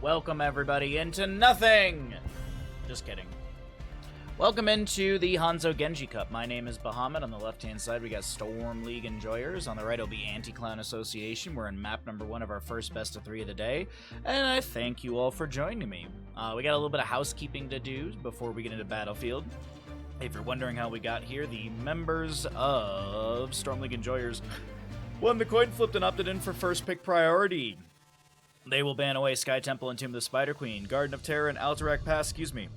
Welcome everybody into nothing! Just kidding. Welcome into the Hanzo Genji Cup. My name is Bahamut. On the left-hand side, we got Storm League Enjoyers. On the right, it'll be Anti-Clown Association. We're in map number 1 of our first best of 3 of the day. And I thank you all for joining me. We got a little bit of housekeeping to do before we get into Battlefield. If you're wondering how we got here, the members of Storm League Enjoyers won the coin flipped and opted in for first pick priority. They will ban away Sky Temple and Tomb of the Spider Queen, Garden of Terror, and Alterac Pass, excuse me.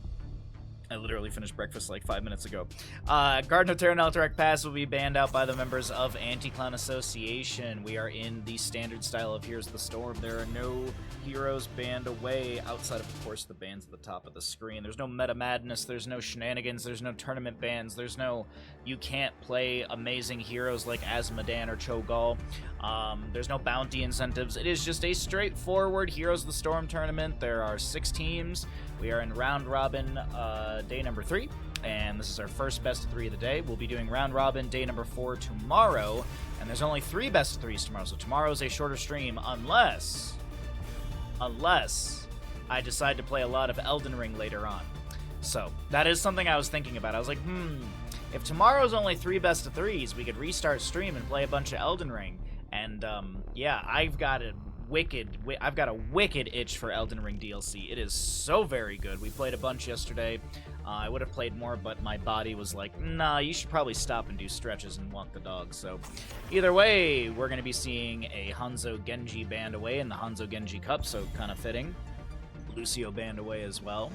I literally finished breakfast like 5 minutes ago. Garden of Terror and Alterac Pass will be banned out by the members of Anti-Clown Association. We are in the standard style of Here's the Storm. There are no heroes banned away outside of course, the bans at the top of the screen. There's no meta madness, there's no shenanigans, there's no tournament bans, there's no you can't play amazing heroes like Azmodan or Cho'Gall. There's no bounty incentives. It is just a straightforward Heroes of the Storm tournament. There are 6 teams. We are in round robin day number 3, and this is our first best of 3 of the day. We'll be doing round robin day number 4 tomorrow, and there's only 3 best of 3s tomorrow, so tomorrow is a shorter stream unless I decide to play a lot of Elden Ring later on. So that is something I was thinking about. I was like, if tomorrow's only 3 best of 3s, we could restart stream and play a bunch of Elden Ring. And yeah, I've got a wicked itch for Elden Ring DLC. It is so very good. We played a bunch yesterday. I would have played more, but my body was like, nah, you should probably stop and do stretches and walk the dog. So either way, we're going to be seeing a Hanzo Genji banned away in the Hanzo Genji Cup, so kind of fitting. Lucio banned away as well.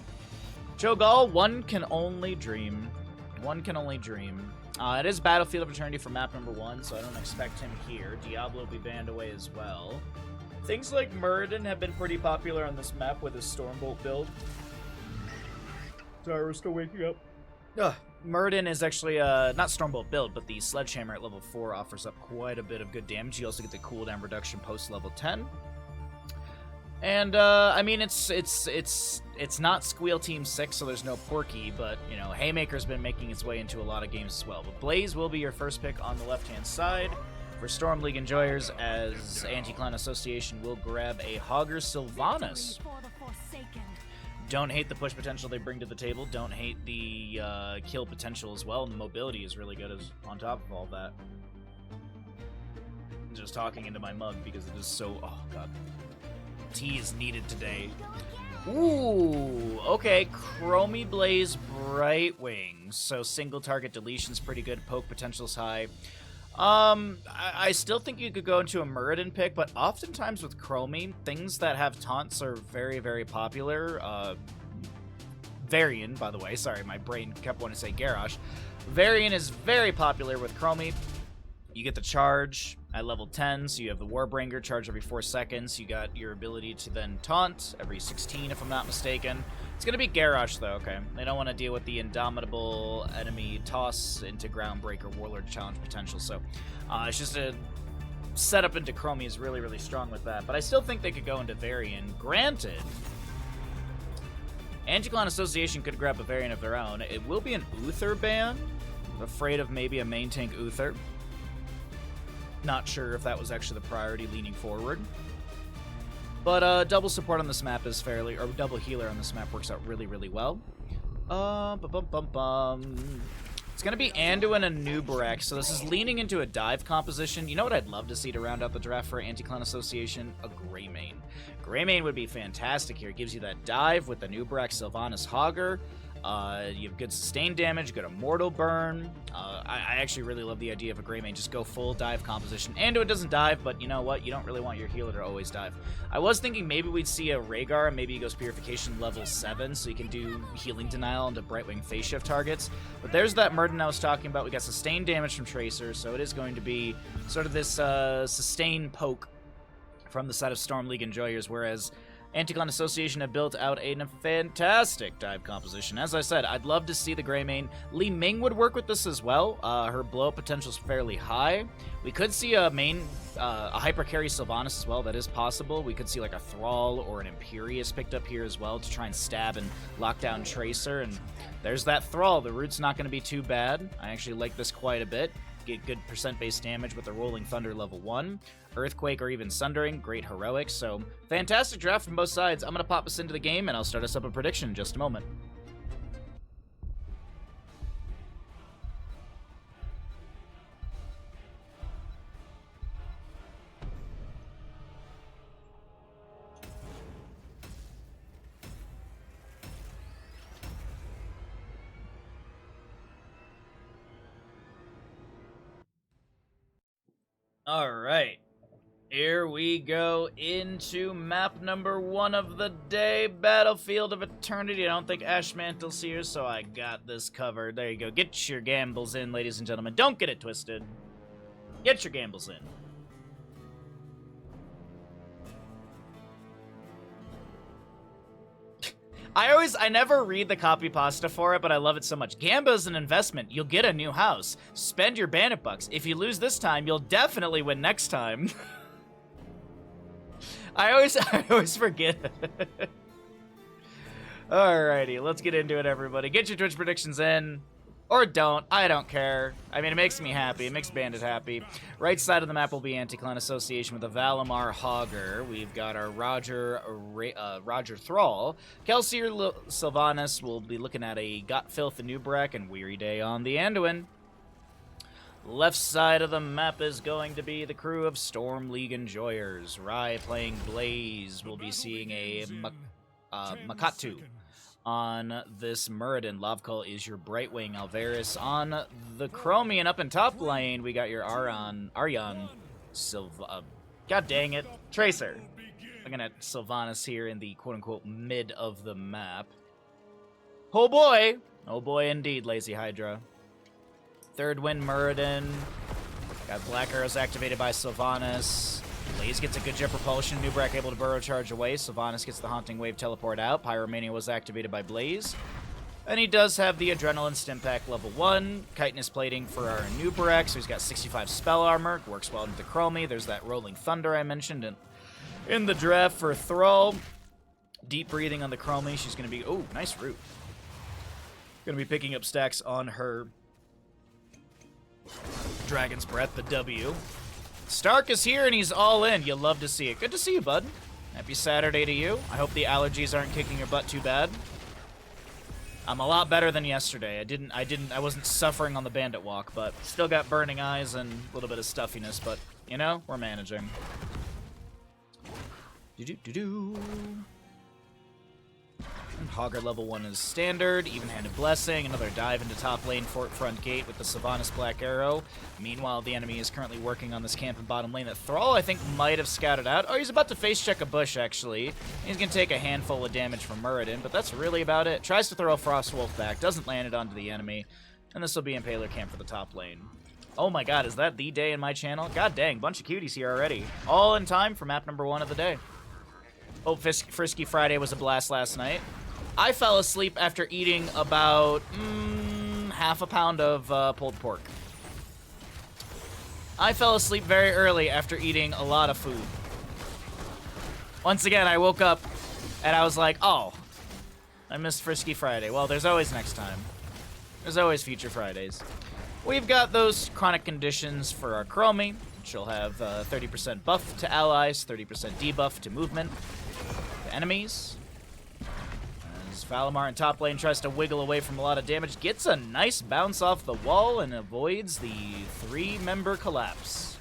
Cho'Gall, one can only dream. One can only dream. It is Battlefield of Eternity for map number 1, so I don't expect him here. Diablo will be banned away as well. Things like Muradin have been pretty popular on this map with his Stormbolt build. Sorry, we're still waking up. Muradin is actually, not Stormbolt build, but the Sledgehammer at level 4 offers up quite a bit of good damage. You also get the cooldown reduction post level 10. And, I mean, it's not Squeal Team 6, so there's no Porky, but, you know, Haymaker's been making its way into a lot of games as well. But Blaze will be your first pick on the left-hand side. For Storm League Enjoyers, as Anti-Clown Association will grab a Hogger Sylvanas. Don't hate the push potential they bring to the table. Don't hate the kill potential as well. And the mobility is really good as on top of all that. I'm just talking into my mug because it is so... Oh, God. Tea is needed today. Ooh, okay. Chromie Blaze Brightwing. So single target deletion's pretty good. Poke potential's high. I still think you could go into a Muradin pick, but oftentimes with Chromie, things that have taunts are very, very popular. Varian, by the way. Sorry, my brain kept wanting to say Garrosh. Varian is very popular with Chromie. You get the charge at level 10, so you have the Warbringer, charge every 4 seconds. You got your ability to then taunt every 16, if I'm not mistaken. It's going to be Garrosh, though, okay? They don't want to deal with the Indomitable enemy toss into Groundbreaker Warlord challenge potential, so it's just a setup into Chromie is really, really strong with that. But I still think they could go into Varian. Granted, Anti-Clown Association could grab a Varian of their own. It will be an Uther ban. I'm afraid of maybe a main tank Uther. Not sure if that was actually the priority leaning forward. But double support on this map is fairly, or double healer on this map works out really, really well. It's going to be Anduin and Nubarak, so this is leaning into a dive composition. You know what I'd love to see to round out the draft for Anti-Clown Association? A Greymane. Greymane would be fantastic here. It gives you that dive with the Nubarak Sylvanas Hogger. You have good sustained damage, good immortal burn. I actually really love the idea of a Greymane. Just go full dive composition. Anduin doesn't dive, but you know what? You don't really want your healer to always dive. I was thinking maybe we'd see a Rhaegar, and maybe he goes Purification level 7, so you can do healing denial into Brightwing phase shift targets. But there's that Muradin I was talking about. We got sustained damage from Tracer, so it is going to be sort of this sustained poke from the side of Storm League Enjoyers, whereas Anti-Clown Association have built out a fantastic dive composition. As I said, I'd love to see the Greymane. Li Ming would work with this as well. Her blow-up potential is fairly high. We could see a hyper carry Sylvanas as well. That is possible. We could see like a Thrall or an Imperious picked up here as well to try and stab and lock down Tracer. And there's that Thrall. The root's not going to be too bad. I actually like this quite a bit. get good percent-based damage with the Rolling Thunder level 1. Earthquake or even Sundering, great heroics. So, fantastic draft from both sides. I'm going to pop us into the game, and I'll start us up a prediction in just a moment. Alright, here we go into map number 1 of the day, Battlefield of Eternity. I don't think Ashmantle's here, so I got this covered. There you go. Get your gambles in, ladies and gentlemen. Don't get it twisted. Get your gambles in. I never read the copy pasta for it, but I love it so much. Gamba is an investment. You'll get a new house. Spend your bandit bucks. If you lose this time, you'll definitely win next time. I always forget. Alrighty, let's get into it, everybody. Get your Twitch predictions in. Or don't. I don't care. I mean, it makes me happy. It makes Bandit happy. Right side of the map will be Anti-Clan Association with a Valimar Hogger. We've got our Roger Thrall. Kelsey or Sylvanas will be looking at a Got Filth and Nubrak and Weary Day on the Anduin. Left side of the map is going to be the crew of Storm League Enjoyers. Rai playing Blaze. We'll be seeing a Makatu. On this Muradin, Lovecull is your Brightwing Alvarez. On the Chromium up in top lane, we got your Aryan Silva. God dang it. Tracer. Looking at Sylvanas here in the quote-unquote mid of the map. Oh boy! Oh boy indeed, Lazy Hydra. Third win Muradin. Got Black Arrows activated by Sylvanas. Blaze gets a good jet propulsion. Nubrak able to burrow charge away. Sylvanas gets the Haunting Wave teleport out. Pyromania was activated by Blaze. And he does have the Adrenaline Stimpack level 1. Chitinous Plating for our Nubrak, so he's got 65 spell armor. Works well into the Chromie. There's that Rolling Thunder I mentioned in the draft for Thrall. Deep breathing on the Chromie. She's going to be... Oh, nice root. Going to be picking up stacks on her Dragon's Breath, the W. Stark is here and he's all in. You love to see it. Good to see you, bud. Happy Saturday to you. I hope the allergies aren't kicking your butt too bad. I'm a lot better than yesterday. I wasn't suffering on the bandit walk, but still got burning eyes and a little bit of stuffiness, but you know, we're managing. And Hogger level 1 is standard. Even-handed Blessing. Another dive into top lane Fort Front Gate with the Sylvanas Black Arrow. Meanwhile, the enemy is currently working on this camp in bottom lane that Thrall, I think, might have scouted out. Oh, he's about to face check a bush, actually. He's going to take a handful of damage from Muradin, but that's really about it. Tries to throw a Frostwolf back. Doesn't land it onto the enemy. And this will be Impaler camp for the top lane. Oh my god, is that the day in my channel? God dang, bunch of cuties here already. All in time for map number 1 of the day. Oh, Frisky Friday was a blast last night. I fell asleep after eating about half a pound of pulled pork. I fell asleep very early after eating a lot of food. Once again, I woke up and I was like, oh, I missed Frisky Friday. Well, there's always next time. There's always future Fridays. We've got those chronic conditions for our Chromie. She'll have 30% buff to allies, 30% debuff to movement, to enemies. As Valimar in top lane tries to wiggle away from a lot of damage, gets a nice bounce off the wall and avoids the 3-member collapse.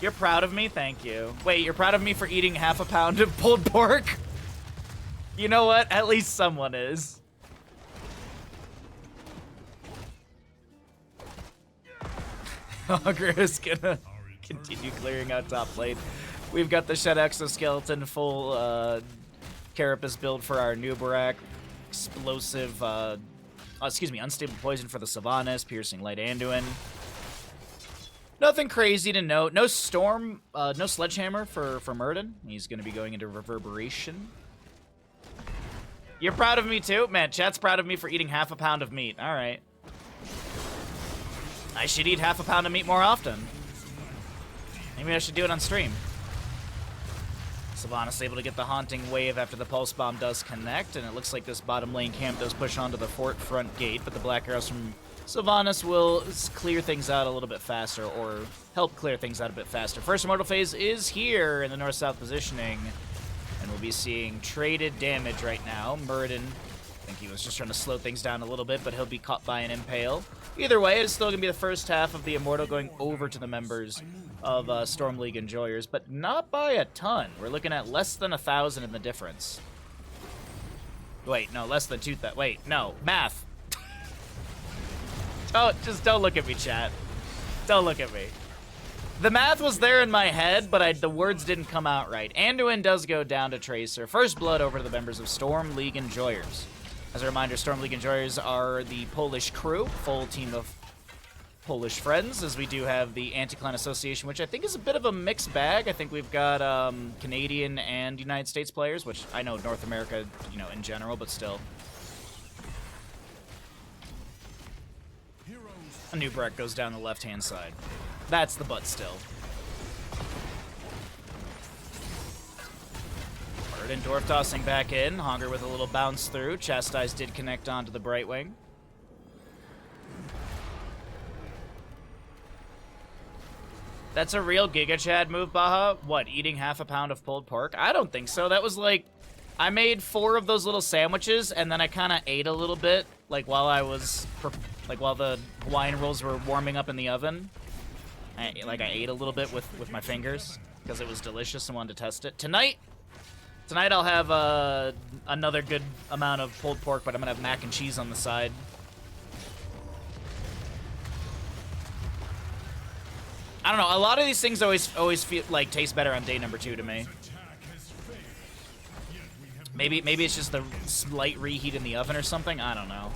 You're proud of me? Thank you. Wait, you're proud of me for eating half a pound of pulled pork? You know what? At least someone is. Hogger is gonna continue clearing out top lane. We've got the Shed Exoskeleton full Carapace build for our Nubrak. Explosive, Unstable Poison for the Sylvanas. Piercing Light Anduin. Nothing crazy to note. No Storm, no Sledgehammer for Muradin. He's gonna be going into Reverberation. You're proud of me too? Man, chat's proud of me for eating half a pound of meat. Alright. I should eat half a pound of meat more often. Maybe I should do it on stream. Sylvanas able to get the Haunting Wave after the Pulse Bomb does connect, and it looks like this bottom lane camp does push onto the Fort Front Gate, but the Black Arrows from Sylvanas will clear things out a little bit faster, or help clear things out a bit faster. First Immortal Phase is here in the north-south positioning, and we'll be seeing traded damage right now. Muradin, I think he was just trying to slow things down a little bit, but he'll be caught by an Impale. Either way, it's still going to be the first half of the Immortal going over to the members of Storm League Enjoyers, but not by a ton. We're looking at less than 1,000 in the difference. Wait, no, less than 2,000. Wait, no, math. Don't look at me, chat. Don't look at me. The math was there in my head, but the words didn't come out right. Anduin does go down to Tracer. First blood over to the members of Storm League Enjoyers. As a reminder, Storm League Enjoyers are the Polish crew, full team of Polish friends, as we do have the Anti-Clan Association, which I think is a bit of a mixed bag. I think we've got Canadian and United States players, which I know North America, you know, in general, but still. A new Breck goes down the left-hand side. That's the but still. Muradin Dwarf tossing back in. Honger with a little bounce through. Chastise did connect onto the Brightwing. That's a real Giga Chad move, Baha? What, eating half a pound of pulled pork? I don't think so. That was like, I made 4 of those little sandwiches, and then I kind of ate a little bit, like while while the Hawaiian rolls were warming up in the oven. I ate a little bit with my fingers, because it was delicious and wanted to test it. Tonight I'll have another good amount of pulled pork, but I'm going to have mac and cheese on the side. I don't know, a lot of these things always feel like taste better on day number 2 to me. Maybe it's just the slight reheat in the oven or something, I don't know.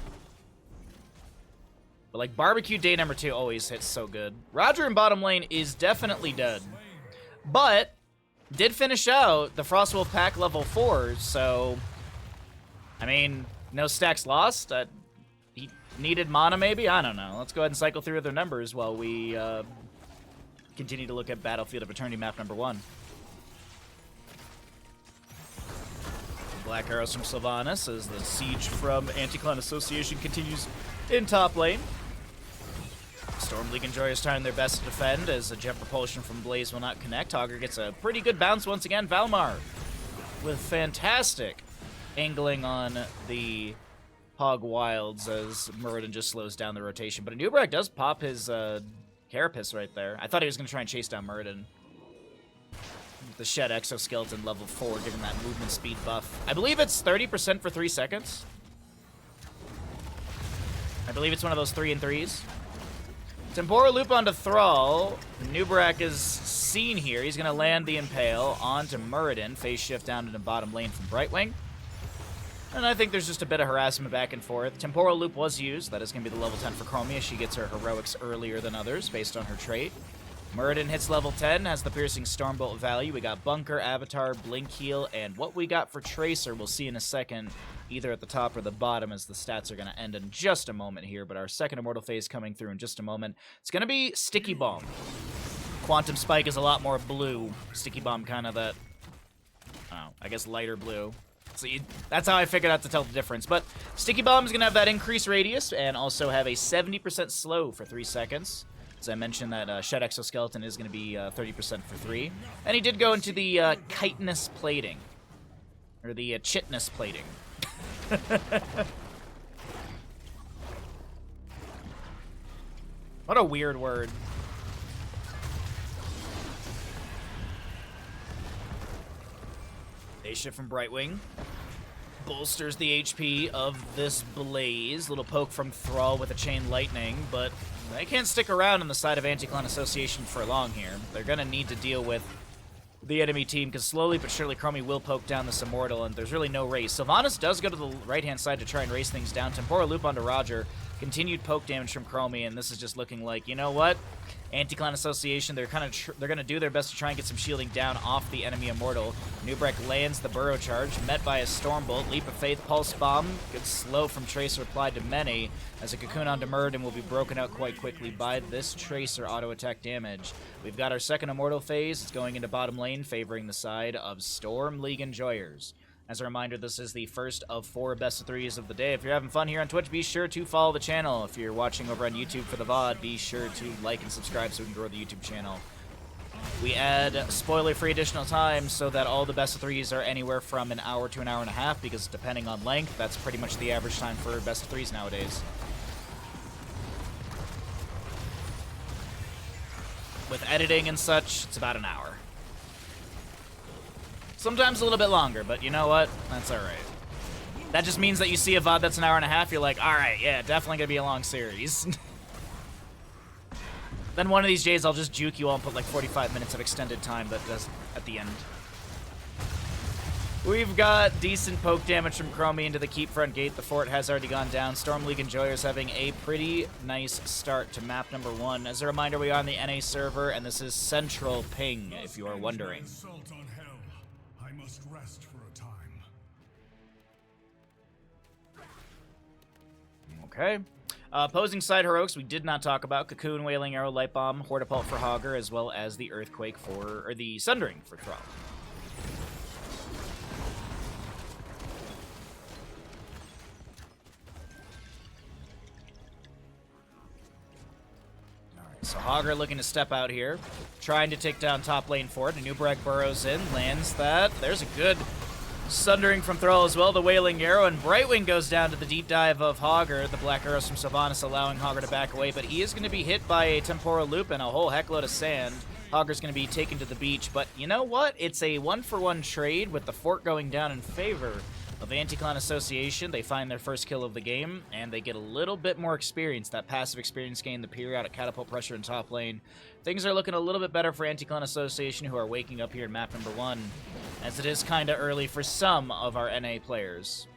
But like barbecue day number 2 always hits so good. Roger in bottom lane is definitely dead. But did finish out the Frostwolf pack level 4, so I mean, no stacks lost. He needed mana maybe? I don't know. Let's go ahead and cycle through their numbers while we continue to look at Battlefield of Eternity map number 1. Black arrows from Sylvanas as the siege from Anti-Clan Association continues in top lane. Storm League Enjoyers trying their best to defend as a jet propulsion from Blaze will not connect. Hogger gets a pretty good bounce once again. Valmar with fantastic angling on the Hog Wilds as Muradin just slows down the rotation. But Anubrak does pop his Carapace right there. I thought he was going to try and chase down Muradin. The Shed Exoskeleton level 4, giving that movement speed buff. I believe it's 30% for 3 seconds. I believe it's one of those 3 and 3s. Temporal Loop onto Thrall. Nubrak is seen here. He's going to land the Impale onto Muradin. Phase shift down into bottom lane from Brightwing. And I think there's just a bit of harassment back and forth. Temporal Loop was used. That is going to be the level 10 for Chromia. She gets her heroics earlier than others based on her trait. Muradin hits level 10, has the piercing Stormbolt value. We got Bunker, Avatar, Blink Heal, and what we got for Tracer we'll see in a second, either at the top or the bottom, as the stats are going to end in just a moment here. But our second Immortal Phase coming through in just a moment. It's going to be Sticky Bomb. Quantum Spike is a lot more blue. Sticky Bomb kind of that, I guess lighter blue. So that's how I figured out to tell the difference. But Sticky Bomb is going to have that increased radius and also have a 70% slow for 3 seconds. As I mentioned, that Shed Exoskeleton is going to be 30% for 3. And he did go into the chitinous plating. Or the chitness plating. What a weird word. Day shift from Brightwing. Bolsters the HP of this Blaze. Little poke from Thrall with a Chain Lightning, but they can't stick around on the side of Anti-Clan Association for long here. They're going to need to deal with the enemy team, because slowly but surely Chromie will poke down this Immortal, and there's really no race. Sylvanas does go to the right-hand side to try and race things down. Temporal Loop onto Roger. Continued poke damage from Chromie, and this is just looking like, you know what? Anti-Clan Association, they're going to do their best to try and get some shielding down off the enemy Immortal. Nubrek lands the Burrow Charge, met by a Stormbolt. Leap of Faith, Pulse Bomb, good slow from Tracer applied to many, as a Cocoon onto Muradin will be broken out quite quickly by this Tracer auto-attack damage. We've got our second Immortal Phase. It's going into bottom lane, favoring the side of Storm League Enjoyers. As a reminder, this is the first of 4 best of 3s of the day. If you're having fun here on Twitch, be sure to follow the channel. If you're watching over on YouTube for the VOD, be sure to like and subscribe so we can grow the YouTube channel. We add spoiler-free additional time so that all the best of 3s are anywhere from an hour to an hour and a half, because depending on length, that's pretty much the average time for best of 3s nowadays. With editing and such, it's about an hour. Sometimes a little bit longer, but you know what? That's alright. That just means that you see a VOD that's an hour and a half, you're like, alright, yeah, definitely gonna be a long series. Then one of these days I'll just juke you all and put like 45 minutes of extended time that does at the end. We've got decent poke damage from Chromie into the keep front gate. The fort has already gone down. Storm League Enjoyers having a pretty nice start to map number 1. As a reminder, we are on the NA server, and this is Central Ping, if you are wondering. I must rest for a time. Okay. Opposing side heroics we did not talk about: Cocoon, Wailing Arrow, Light Bomb, Hortipult for Hogger, as well as the Earthquake for, or the Sundering for Thrall. Alright, so Hogger looking to step out here, trying to take down top lane fort. Anubarak burrows in, lands that. There's a good Sundering from Thrall as well, the Wailing Arrow, and Brightwing goes down to the deep dive of Hogger. The Black Arrows from Sylvanas allowing Hogger to back away, but he is going to be hit by a Temporal Loop and a whole heckload of sand. Hogger's going to be taken to the beach, but you know what? It's a 1-for-1 trade with the fort going down in favor of Anti-Clan Association. They find their first kill of the game, and they get a little bit more experience, that passive experience gain, the periodic catapult pressure in top lane. Things are looking a little bit better for Anti-Clan Association, who are waking up here in map number 1, as it is kind of early for some of our NA players,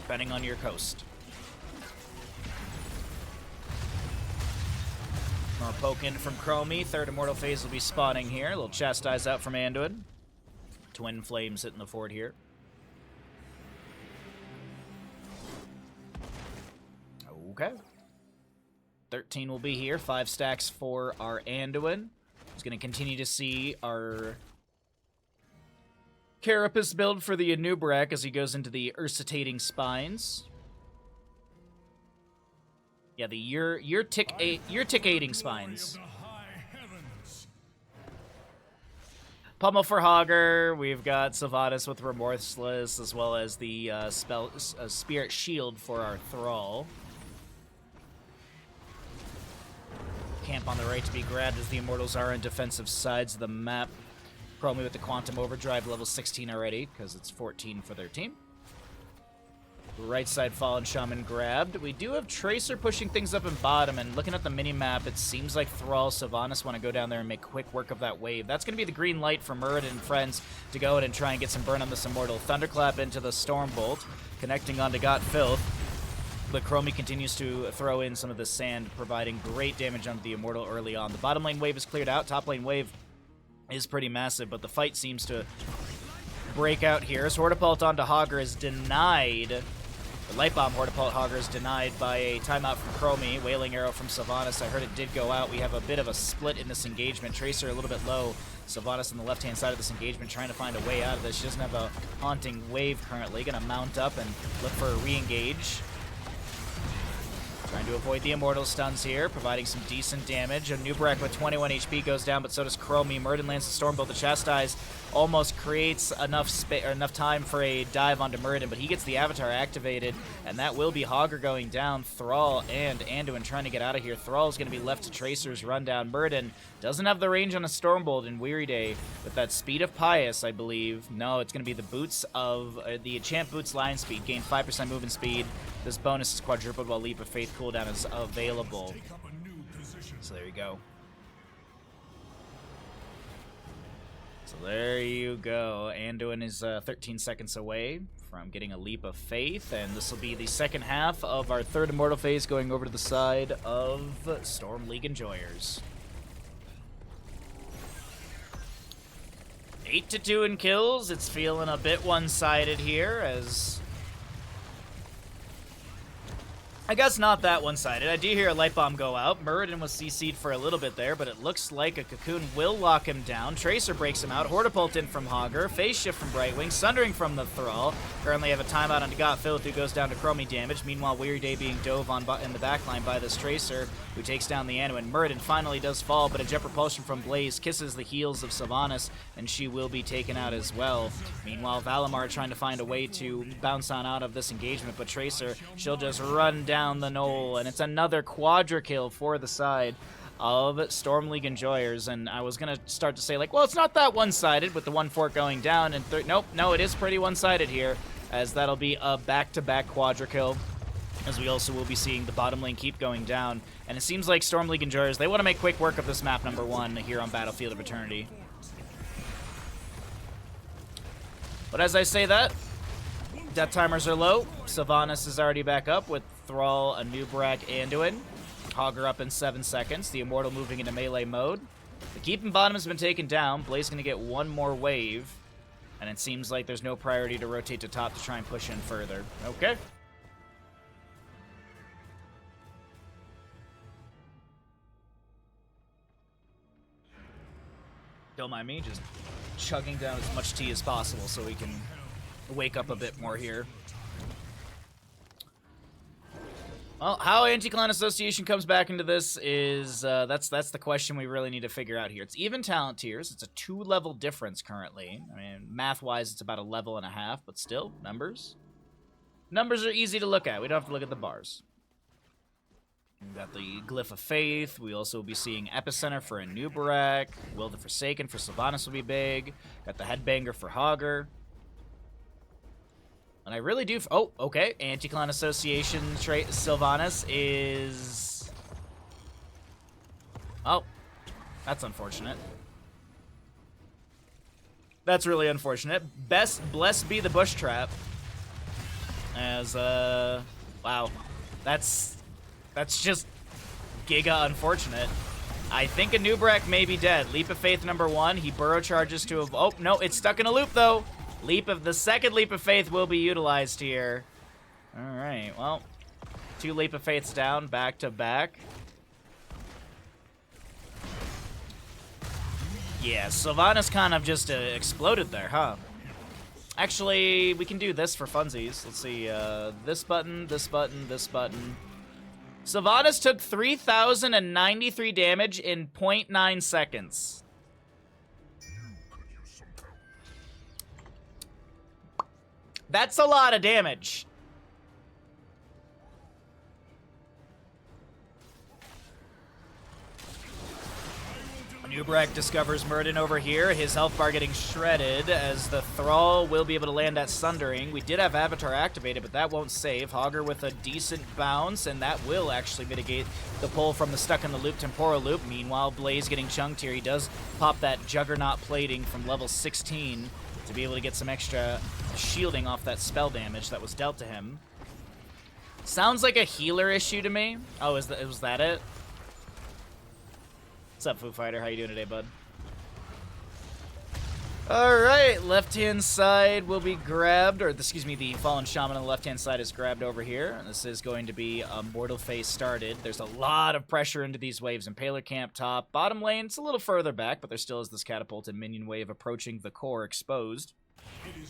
depending on your coast. More poke in from Chromie. Third Immortal Phase will be spawning here. A little Chastise out from Anduin. Twin Flames hitting the fort here. Okay. 13 will be here. 5 stacks for our Anduin. He's going to continue to see our Carapace build for the Anubarak as he goes into the Ursitating Spines. Yeah, the Urticating Spines. Pummel for Hogger. We've got Sylvanas with Remorseless, as well as the Spirit Shield for our Thrall. Camp on the right to be grabbed as the Immortals are on defensive sides of the map. Chromie with the Quantum Overdrive, level 16 already, because it's 14 for their team. Right side Fallen Shaman grabbed. We do have Tracer pushing things up in bottom, and looking at the mini-map, it seems like Thrall, Sylvanas want to go down there and make quick work of that wave. That's going to be the green light for Muradin and friends to go in and try and get some burn on this Immortal. Thunderclap into the Stormbolt, connecting onto Got Filth. But Chromie continues to throw in some of the sand, providing great damage onto the Immortal early on. The bottom lane wave is cleared out. Top lane wave is pretty massive, but the fight seems to break out here. As Hortipult onto Hogger is denied. The Light Bomb Hortipult Hogger is denied by a timeout from Chromie. Wailing Arrow from Sylvanas. I heard it did go out. We have a bit of a split in this engagement. Tracer a little bit low. Sylvanas on the left-hand side of this engagement trying to find a way out of this. She doesn't have a Haunting Wave currently. Going to mount up and look for a re-engage. Trying to avoid the Immortal stuns here, providing some decent damage. Anubarak with 21 HP goes down, but so does Chromie. Muradin lands the Stormbolt. The Chastise almost creates enough time for a dive onto Muradin, but he gets the Avatar activated, and that will be Hogger going down. Thrall and Anduin trying to get out of here. Thrall's going to be left to Tracer's rundown. Muradin doesn't have the range on a Stormbolt in Weary Day, with that Speed of Pious, I believe. No, it's going to be the boots of the Enchant Boots Line Speed. Gain 5% movement speed. This bonus is quadrupled while Leap of Faith cooldown is available. So there you go. So there you go. Anduin is 13 seconds away from getting a Leap of Faith, and this will be the second half of our third Immortal Phase going over to the side of Storm League Enjoyers. 8-2 in kills. It's feeling a bit one-sided here, as I guess not that one-sided. I do hear a light bomb go out. Muradin was CC'd for a little bit there, but it looks like a cocoon will lock him down. Tracer breaks him out. Hortipult in from Hogger. Phase shift from Brightwing. Sundering from the Thrall. Currently have a timeout on Gotfilth, who goes down to Chromie damage. Meanwhile, Weary Day being dove on in the backline by this Tracer, who takes down the Anduin. Muradin finally does fall, but a Jet Propulsion from Blaze kisses the heels of Sylvanas, and she will be taken out as well. Meanwhile, Valimar trying to find a way to bounce on out of this engagement, but Tracer, she'll just run down the knoll, and it's another quadra kill for the side of Storm League Enjoyers. And I was gonna start to say, like, well, it's not that one-sided with the 1-4 going down, and nope, no, it is pretty one-sided here, as that'll be a back-to-back quadra kill, as we also will be seeing the bottom lane keep going down. And it seems like Storm League Enjoyers, they want to make quick work of this map number 1 here on Battlefield of Eternity. But as I say that, death timers are low. Sylvanas is already back up with Thrall, Anub'arak, Anduin. Hogger up in 7 seconds. The Immortal moving into melee mode. The keep in bottom has been taken down. Blaze going to get one more wave. And it seems like there's no priority to rotate to top to try and push in further. Okay. Don't mind me, just chugging down as much tea as possible so we can wake up a bit more here. Well, how Anti-Clan Association comes back into this is, that's the question we really need to figure out here. It's even talent tiers. It's a 2-level difference currently. I mean, math-wise, it's about a level and a half, but still, numbers. Numbers are easy to look at. We don't have to look at the bars. We've got the Glyph of Faith. We also will be seeing Epicenter for Anub'arak. Will the Forsaken for Sylvanas will be big. Got the Headbanger for Hogger. And I really do... Oh, okay. Anti-Clan Association Sylvanas is... Oh. That's unfortunate. That's really unfortunate. Blessed be the Bush Trap. As, wow. That's just giga unfortunate. I think Anub'arak may be dead. Leap of Faith number 1. He burrow charges to... Oh, no. It's stuck in a loop, though. The second Leap of Faith will be utilized here. Alright, well, 2 Leap of Faiths down, back to back. Yeah, Sylvanas kind of just exploded there, huh? Actually, we can do this for funsies. Let's see, this button, this button, this button. Sylvanas took 3,093 damage in 0.9 seconds. That's a lot of damage. Anub'arak discovers Muradin over here. His health bar getting shredded as the Thrall will be able to land that Sundering. We did have Avatar activated, but that won't save. Hogger with a decent bounce, and that will actually mitigate the pull from the stuck in the loop temporal loop. Meanwhile, Blaze getting chunked here. He does pop that Juggernaut plating from level 16 to be able to get some extra shielding off that spell damage that was dealt to him. Sounds like a healer issue to me. Oh, was that it? What's up, Foo Fighter? How you doing today, bud? Alright, left-hand side will be grabbed, or excuse me, the Fallen Shaman on the left-hand side is grabbed over here. And this is going to be a Mortal Phase started. There's a lot of pressure into these waves. Impaler camp top. Bottom lane, it's a little further back, but there still is this catapulted minion wave approaching the core exposed.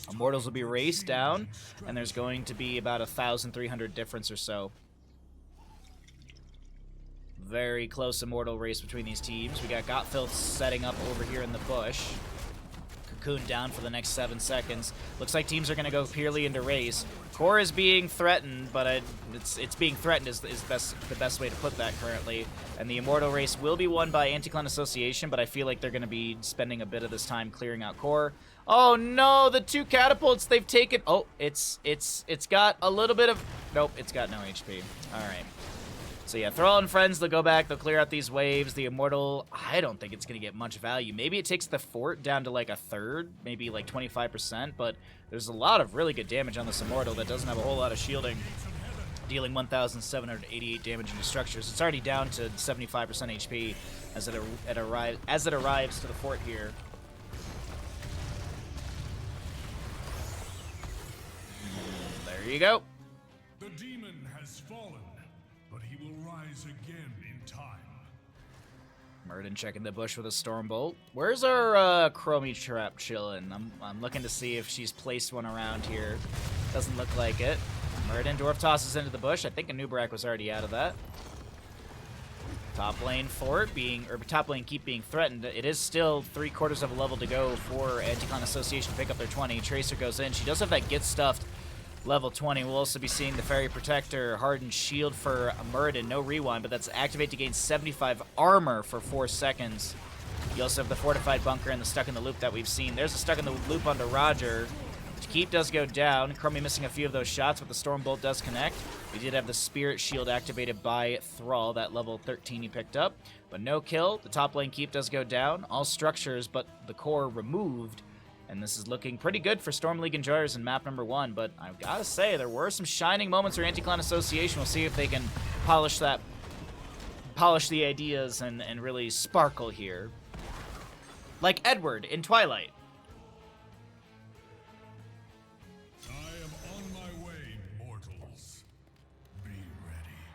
Immortals will be raced down, and there's going to be about 1,300 difference or so. Very close Immortal race between these teams. We got Gotfilth setting up over here in the bush. Cocoon down for the next 7 seconds. Looks like teams are going to go purely into race. Core is being threatened, but it's being threatened is the best way to put that currently. And the Immortal race will be won by Anti-Clan Association, but I feel like they're going to be spending a bit of this time clearing out Core. Oh no, the 2 catapults they've taken. Oh, it's got a little bit of... Nope, it's got no HP. All right. So yeah, Thrall and friends, they'll go back, they'll clear out these waves. The Immortal, I don't think it's going to get much value. Maybe it takes the fort down to like a third, maybe like 25%, but there's a lot of really good damage on this Immortal that doesn't have a whole lot of shielding, dealing 1,788 damage into structures. It's already down to 75% HP as it arrives to the fort here. There you go. The demon has fallen. but he will rise again in time. Murden checking the bush with a Stormbolt. Where's our Chromie Trap chillin'? I'm looking to see if she's placed one around here. Doesn't look like it. Murden, Dwarf tosses into the bush. I think a Nubrak was already out of that. Top lane fort being, or top lane keep being threatened. It is still 3/4 of a level to go for Anti-Clan Association to pick up their 20. Tracer goes in. She does have that Get Stuffed level 20. We'll also be seeing the Fairy Protector, Hardened Shield for Muradin. No rewind, but that's activate to gain 75 armor for 4 seconds. You also have the Fortified Bunker and the Stuck in the Loop that we've seen. There's a Stuck in the Loop onto Roger. Keep does go down. Chromie missing a few of those shots, but the Stormbolt does connect. We did have the Spirit Shield activated by Thrall, that level 13 he picked up. But no kill. The top lane Keep does go down. All structures but the core removed. And this is looking pretty good for Storm League Enjoyers in map number 1. But I've got to say, there were some shining moments for Anti-Clan Association. We'll see if they can polish the ideas and really sparkle here. Like Edward in Twilight.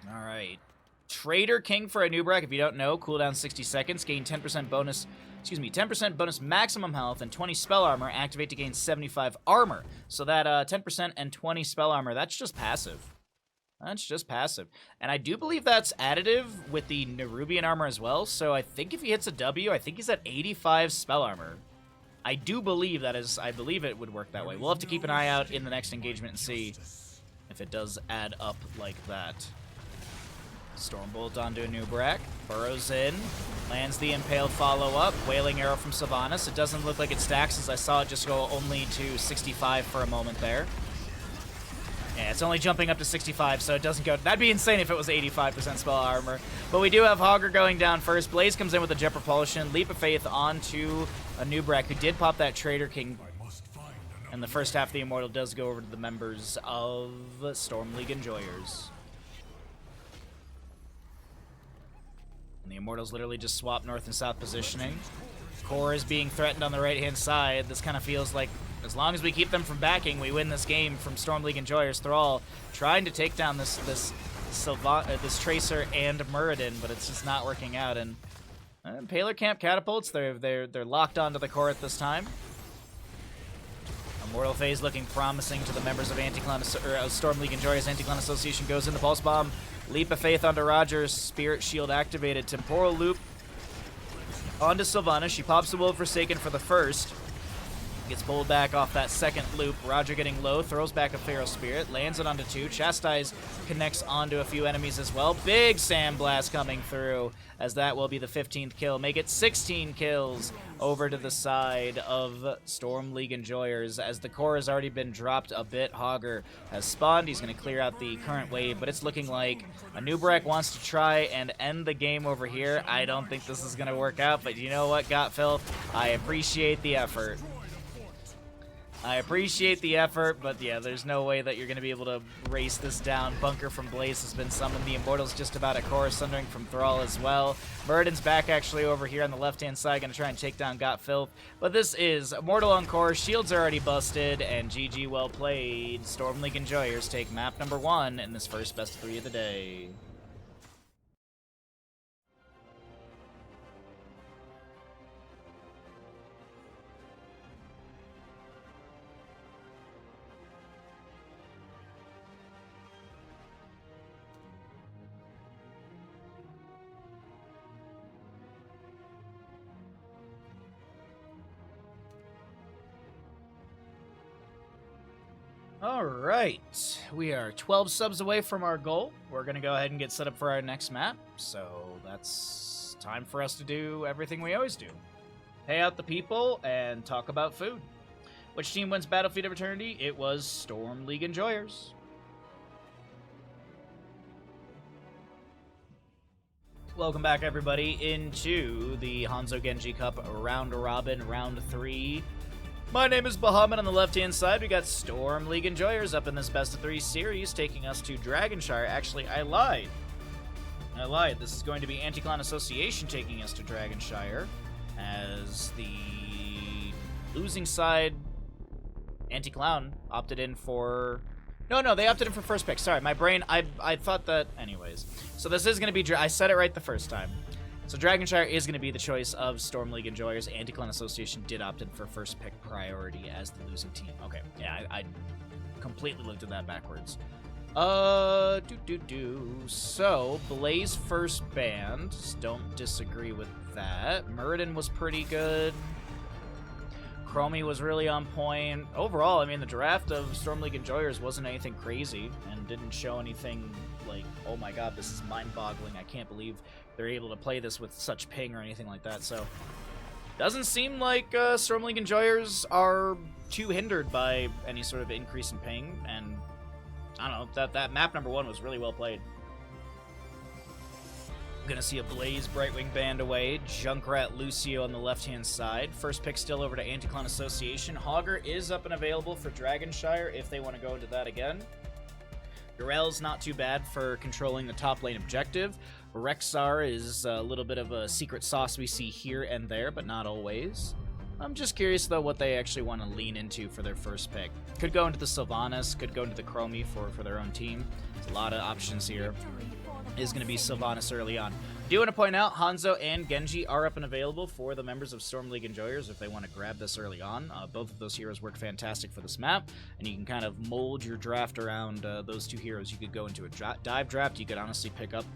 Alright. Trader King for a Nubrak, if you don't know, cooldown 60 seconds, gain 10% bonus, 10% bonus maximum health and 20 spell armor, activate to gain 75 armor. So that 10% and 20 spell armor, that's just passive. That's just passive. And I do believe that's additive with the Nerubian armor as well, so I think if he hits a W, I think he's at 85 spell armor. I do believe that is, I believe it would work that way. We'll have to keep an eye out in the next engagement and see if it does add up like that. Stormbolt onto a Nubrak, burrows in, lands the Impale follow-up, Wailing Arrow from Sylvanas. It doesn't look like it stacks, as I saw it just go only to 65 for a moment there. Yeah, it's only jumping up to 65, so it doesn't go... That'd be insane if it was 85% spell armor. But we do have Hogger going down first. Blaze comes in with a Jet Propulsion, Leap of Faith onto a Nubrak, who did pop that Trader King. And the first half of the Immortal does go over to the members of Storm League Enjoyers. And the Immortals literally just swap north and south positioning. Core is being threatened on the right-hand side. This kind of feels like, as long as we keep them from backing, we win this game from Storm League Enjoyers. Thrall trying to take down this Tracer and Muradin, but it's just not working out. And Paler Camp Catapults, they're locked onto the core at this time. Immortal Phase looking promising to the members of Storm League Enjoyers. Anti-Clan Association goes in the Pulse Bomb. Leap of Faith onto Rogers, Spirit Shield activated, Temporal Loop onto Sylvanas. She pops the Will of Forsaken for the first. Gets pulled back off that second loop. Roger getting low, throws back a Pharaoh Spirit, lands it onto 2. Chastise connects onto a few enemies as well. Big Sandblast coming through, as that will be the 15th kill. Make it 16 kills over to the side of Storm League Enjoyers, as the core has already been dropped a bit. Hogger has spawned. He's going to clear out the current wave, but it's looking like a Nubrak wants to try and end the game over here. I don't think this is going to work out, but you know what, Gotfilth? I appreciate the effort. I appreciate the effort, but yeah, there's no way that you're going to be able to race this down. Bunker from Blaze has been summoned. The Immortal's just about a core, Sundering from Thrall as well. Muradin's back actually over here on the left-hand side, going to try and take down Gotfilth. But this is Immortal on core, shields are already busted, and GG well played. Storm League Enjoyers take map number 1 in this first best of 3 of the day. Alright, we are 12 subs away from our goal. We're going to go ahead and get set up for our next map, so that's time for us to do everything we always do. Pay out the people and talk about food. Which team wins Battlefield of Eternity? It was Storm League Enjoyers. Welcome back, everybody, into the Hanzo Genji Cup Round Robin, Round 3. My name is Bahamut. On the left-hand side, we got Storm League Enjoyers up in this best-of-3 series, taking us to Dragonshire. Actually, I lied. This is going to be Anti-Clan Association taking us to Dragonshire, as the losing side, Anti-Clown, opted in for No, they opted in for first pick. Sorry, my brain, I thought that... Anyways. So this is going to be... I said it right the first time. So Dragonshire is going to be the choice of Storm League enjoyers. Anti-Clan Association did opt in for first pick priority as the losing team. Okay, yeah, I completely looked at that backwards. So, Blaze first banned. Don't disagree with that. Muradin was pretty good. Chromie was really on point. Overall, I mean, the draft of Storm League enjoyers wasn't anything crazy and didn't show anything like, oh my god, this is mind-boggling. I can't believe they're able to play this with such ping or anything like that. So, doesn't seem like Storm League enjoyers are too hindered by any sort of increase in ping, and I don't know, that map number 1 was really well played. Gonna see a Blaze Brightwing band away. Junkrat Lucio on the left-hand side. First pick still over to Anti-Clan Association. Hogger is up and available for Dragonshire if they want to go into that again. Durell's not too bad for controlling the top lane objective. Rexar is a little bit of a secret sauce we see here and there, but not always. I'm just curious, though, what they actually want to lean into for their first pick. Could go into the Sylvanas, could go into the Chromie for their own team. There's a lot of options here. Is going to be Sylvanas early on. I do want to point out, Hanzo and Genji are up and available for the members of Storm League enjoyers if they want to grab this early on. Both of those heroes work fantastic for this map, and you can kind of mold your draft around those two heroes. You could go into a dive draft. You could honestly pick up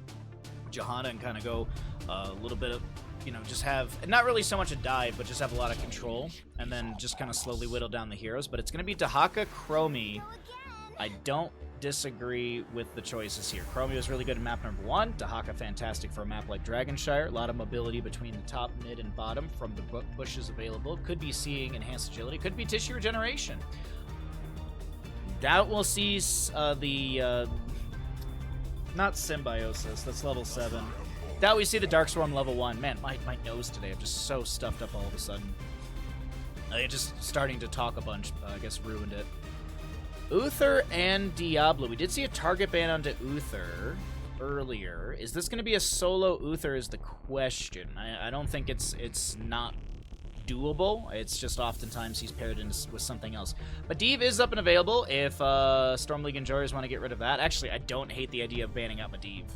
Johanna and kind of go a little bit of, you know, just have, not really so much a dive, but just have a lot of control, and then just kind of slowly whittle down the heroes. But it's going to be Dahaka, Chromie. I don't disagree with the choices here. Chromie was really good in map number 1. Dahaka fantastic for a map like Dragonshire. A lot of mobility between the top, mid, and bottom from the bushes available. Could be seeing enhanced agility. Could be tissue regeneration. Doubt we'll see not symbiosis. That's level 7. Doubt we see the Darkstorm level 1. Man, my nose today, I'm just so stuffed up all of a sudden. Just starting to talk a bunch, I guess ruined it. Uther and Diablo. We did see a target ban onto Uther earlier. Is this going to be a solo Uther is the question. I don't think it's not doable. It's just oftentimes he's paired in with something else. But Div is up and available if Storm League enjoyers want to get rid of that. Actually, I don't hate the idea of banning out Medivh.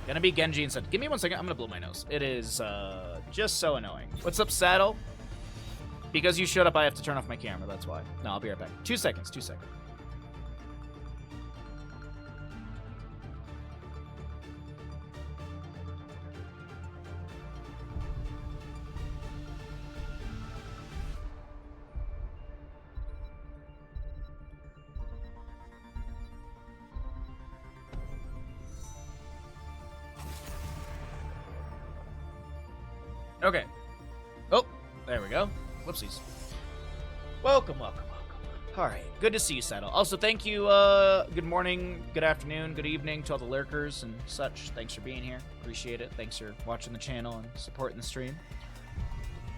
Gonna be Genji instead. Give me 1 second. I'm gonna blow my nose. It is just so annoying. What's up, Saddle? Because you showed up, I have to turn off my camera. That's why. No, I'll be right back. 2 seconds. 2 seconds. Okay. Oh, there we go. Whoopsies. Welcome. Alright, good to see you, Saddle. Also, thank you, good morning, good afternoon, good evening to all the lurkers and such. Thanks for being here. Appreciate it. Thanks for watching the channel and supporting the stream.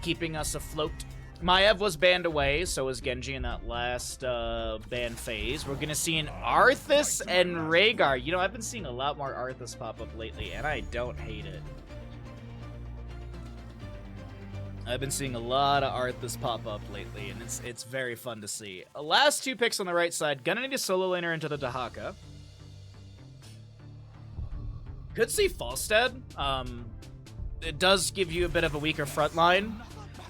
Keeping us afloat. Maiev was banned away, so was Genji in that last ban phase. We're gonna see an Arthas and Rhaegar. You know, I've been seeing a lot more Arthas pop up lately, and I don't hate it. I've been seeing a lot of Arthas pop up lately, and it's very fun to see. Last 2 picks on the right side. Gonna need a solo laner into the Dahaka. Could see Falstad. It does give you a bit of a weaker front line,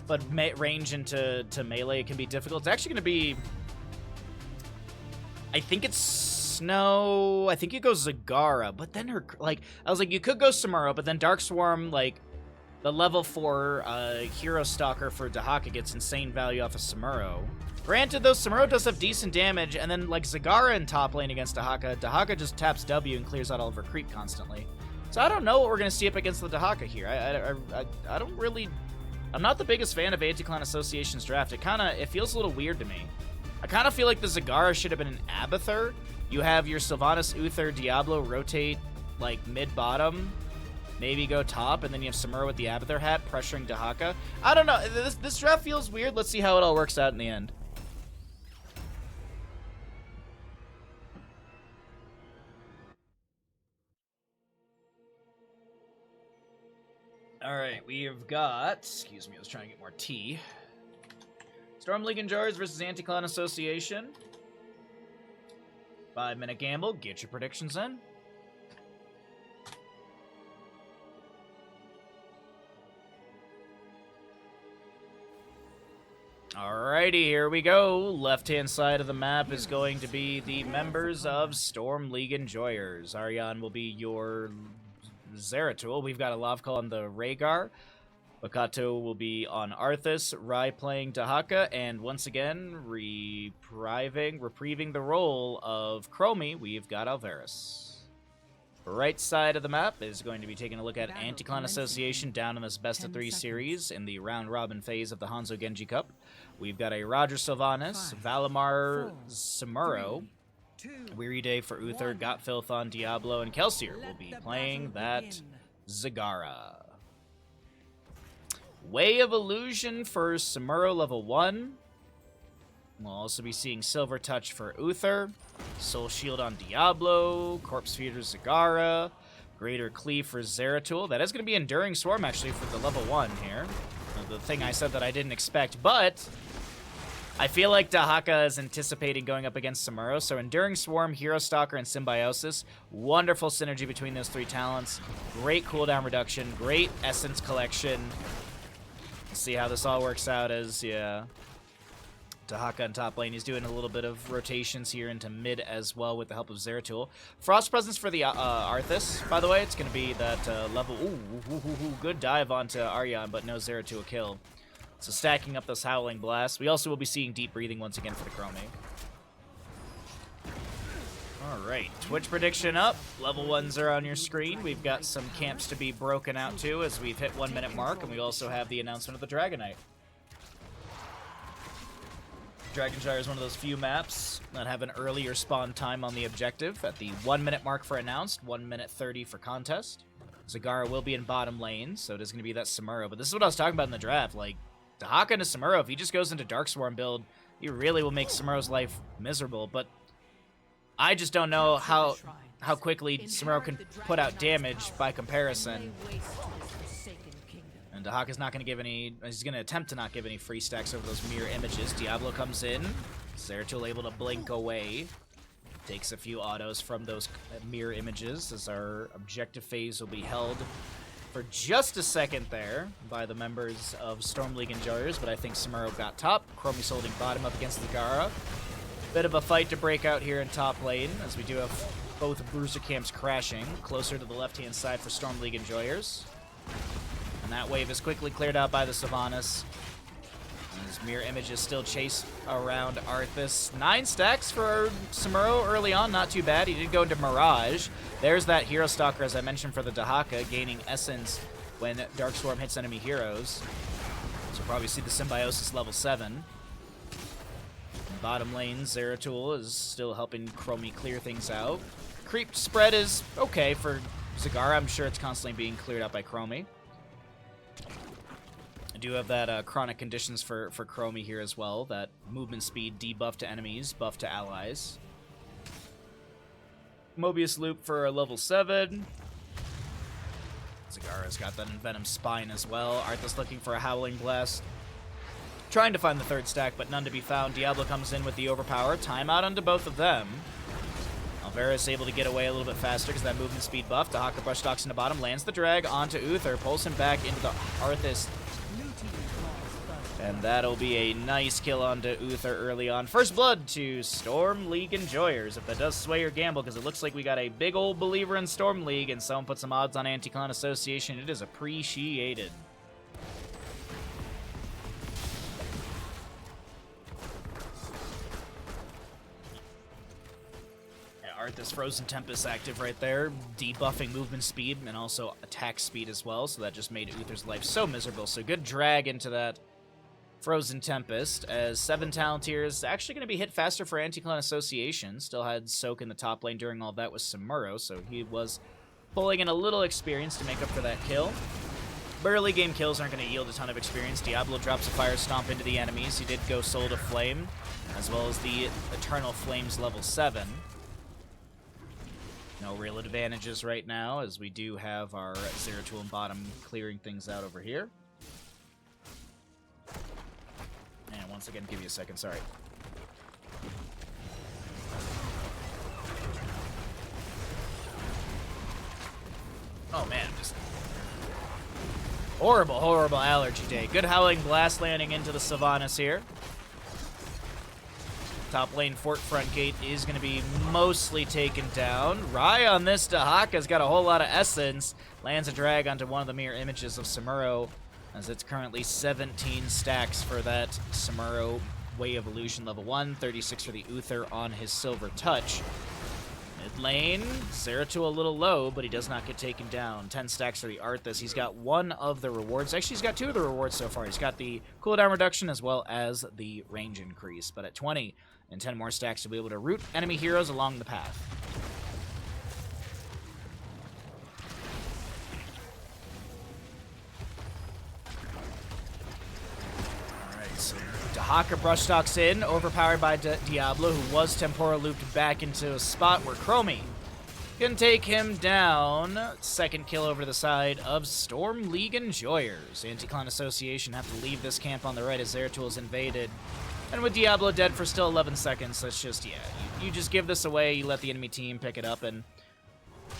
but range into melee can be difficult. It's actually gonna be... I think it's Snow... I think it goes Zagara, but then her... Like, I was like, you could go Samuro, but then Darkswarm, like... The level 4 Hero Stalker for Dahaka gets insane value off of Samuro. Granted, though, Samuro does have decent damage, and then, like, Zagara in top lane against Dahaka, Dahaka just taps W and clears out all of her creep constantly. So I don't know what we're going to see up against the Dahaka here. I don't really... I'm not the biggest fan of Anti-Clan Association's draft. It feels a little weird to me. I kind of feel like the Zagara should have been an Abathur. You have your Sylvanas, Uther, Diablo rotate, like, mid-bottom. Maybe go top, and then you have Samuro with the Abathur hat pressuring Dahaka. I don't know. This draft feels weird. Let's see how it all works out in the end. All right, we have got... Excuse me, I was trying to get more tea. Storm League enjoyers versus Anti-Clan Association. 5-minute gamble. Get your predictions in. Alrighty, here we go. Left-hand side of the map is going to be the members of Storm League Enjoyers. Aryan will be your Zeratul. We've got a Lavkal on the Rhaegar. Bakato will be on Arthas. Rai playing Dahaka. And once again, reprieving the role of Chromie, we've got Alvarez. Right side of the map is going to be taking a look at Anti-Clan Association down in this best-of-3 series in the round-robin phase of the Hanzo Genji Cup. We've got a Roger Sylvanas, Valimar Samuro, Weary Day for Uther, Got Filth on Diablo, and Kelsier will be playing that Zagara. Way of Illusion for Samuro level 1. We'll also be seeing Silver Touch for Uther, Soul Shield on Diablo, Corpse Feeder Zagara, Greater Cleave for Zeratul. That is going to be Enduring Swarm, actually, for the level 1 here. The thing I said that I didn't expect, but I feel like Dahaka is anticipating going up against Samuro, so Enduring Swarm, Hero Stalker, and Symbiosis. Wonderful synergy between those 3 talents. Great cooldown reduction, great Essence collection. Let's see how this all works out as, yeah... Dahaka in top lane. He's doing a little bit of rotations here into mid as well with the help of Zeratul. Frost Presence for the Arthas, by the way. It's going to be that level... Ooh, good dive onto Aryan, but no Zeratul kill. So stacking up those Howling Blasts. We also will be seeing Deep Breathing once again for the Chromie. Alright, Twitch prediction up. Level 1s are on your screen. We've got some camps to be broken out to as we've hit 1 minute mark, and we also have the announcement of the Dragonite. Dragonshire is one of those few maps that have an earlier spawn time on the objective at the 1 minute mark for announced, 1 minute 30 for contest. Zagara will be in bottom lane, so it is going to be that Samuro. But this is what I was talking about in the draft. Like, Dahaka into Samuro, if he just goes into Dark Swarm build, he really will make Samuro's life miserable. But I just don't know how quickly Samuro can put out damage by comparison. And Dahaka's not going to give any... He's going to attempt to not give any free stacks over those mirror images. Diablo comes in. Zeratul able to blink away. Takes a few autos from those mirror images as our objective phase will be held for just a second there by the members of Storm League Enjoyers, but I think Samuro got top. Chromie's holding bottom up against Zagara. Bit of a fight to break out here in top lane as we do have both Bruiser camps crashing closer to the left-hand side for Storm League Enjoyers. And that wave is quickly cleared out by the Sylvanas. And his mirror images still chase around Arthas. 9 stacks for Samuro early on, not too bad. He did go into Mirage. There's that Hero Stalker, as I mentioned, for the Dahaka, gaining Essence when Dark Swarm hits enemy heroes. So we'll probably see the Symbiosis level 7. In bottom lane, Zeratul is still helping Chromie clear things out. Creep spread is okay for Zagara. I'm sure it's constantly being cleared out by Chromie. I do have that chronic conditions for Chromie here as well. That movement speed debuff to enemies, buff to allies. Mobius Loop for a level 7. Zagara's got that Envenom Spine as well. Arthas looking for a Howling Blast. Trying to find the 3rd stack, but none to be found. Diablo comes in with the Overpower. Timeout onto both of them. Alvarez able to get away a little bit faster because that movement speed buff. Dahaka brush stocks into bottom, lands the drag onto Uther, pulls him back into the Arthas. And that'll be a nice kill onto Uther early on. First blood to Storm League Enjoyers, if that does sway your gamble, because it looks like we got a big old believer in Storm League, and someone put some odds on Anti-Clan Association. It is appreciated. Arthas Frozen Tempest active right there, debuffing movement speed and also attack speed as well, so that just made Uther's life so miserable. So good drag into that Frozen Tempest, as 7 talent tiers actually going to be hit faster for Anti-Clan Association. Still had Soak in the top lane during all that with Samuro, so he was pulling in a little experience to make up for that kill. But early game kills aren't going to yield a ton of experience. Diablo drops a Fire Stomp into the enemies. He did go Soul to Flame, as well as the Eternal Flames level 7. No real advantages right now, as we do have our Zeratul and bottom clearing things out over here. And once again, give you a second, sorry. Oh man, just horrible, horrible allergy day. Good Howling Blast landing into the Sylvanas here. Top lane fort front gate is going to be mostly taken down. Rai on this Dahaka's got a whole lot of essence. Lands a drag onto one of the mirror images of Samuro, as it's currently 17 stacks for that Samuro Way of Illusion level 1, 36 for the Uther on his Silver Touch. Mid lane, Zeratul a little low, but he does not get taken down. 10 stacks for the Arthas. He's got one of the rewards. Actually, he's got two of the rewards so far. He's got the cooldown reduction as well as the range increase. But at 20 and 10 more stacks, to be able to root enemy heroes along the path. Alright, so Dahaka brushstalks in, overpowered by Diablo, who was Tempora looped back into a spot where Chromie can take him down. Second kill over to the side of Storm League Enjoyers. Anti-Clan Association have to leave this camp on the right as Zeratul is invaded. And with Diablo dead for still 11 seconds, that's just, yeah, you just give this away, you let the enemy team pick it up, and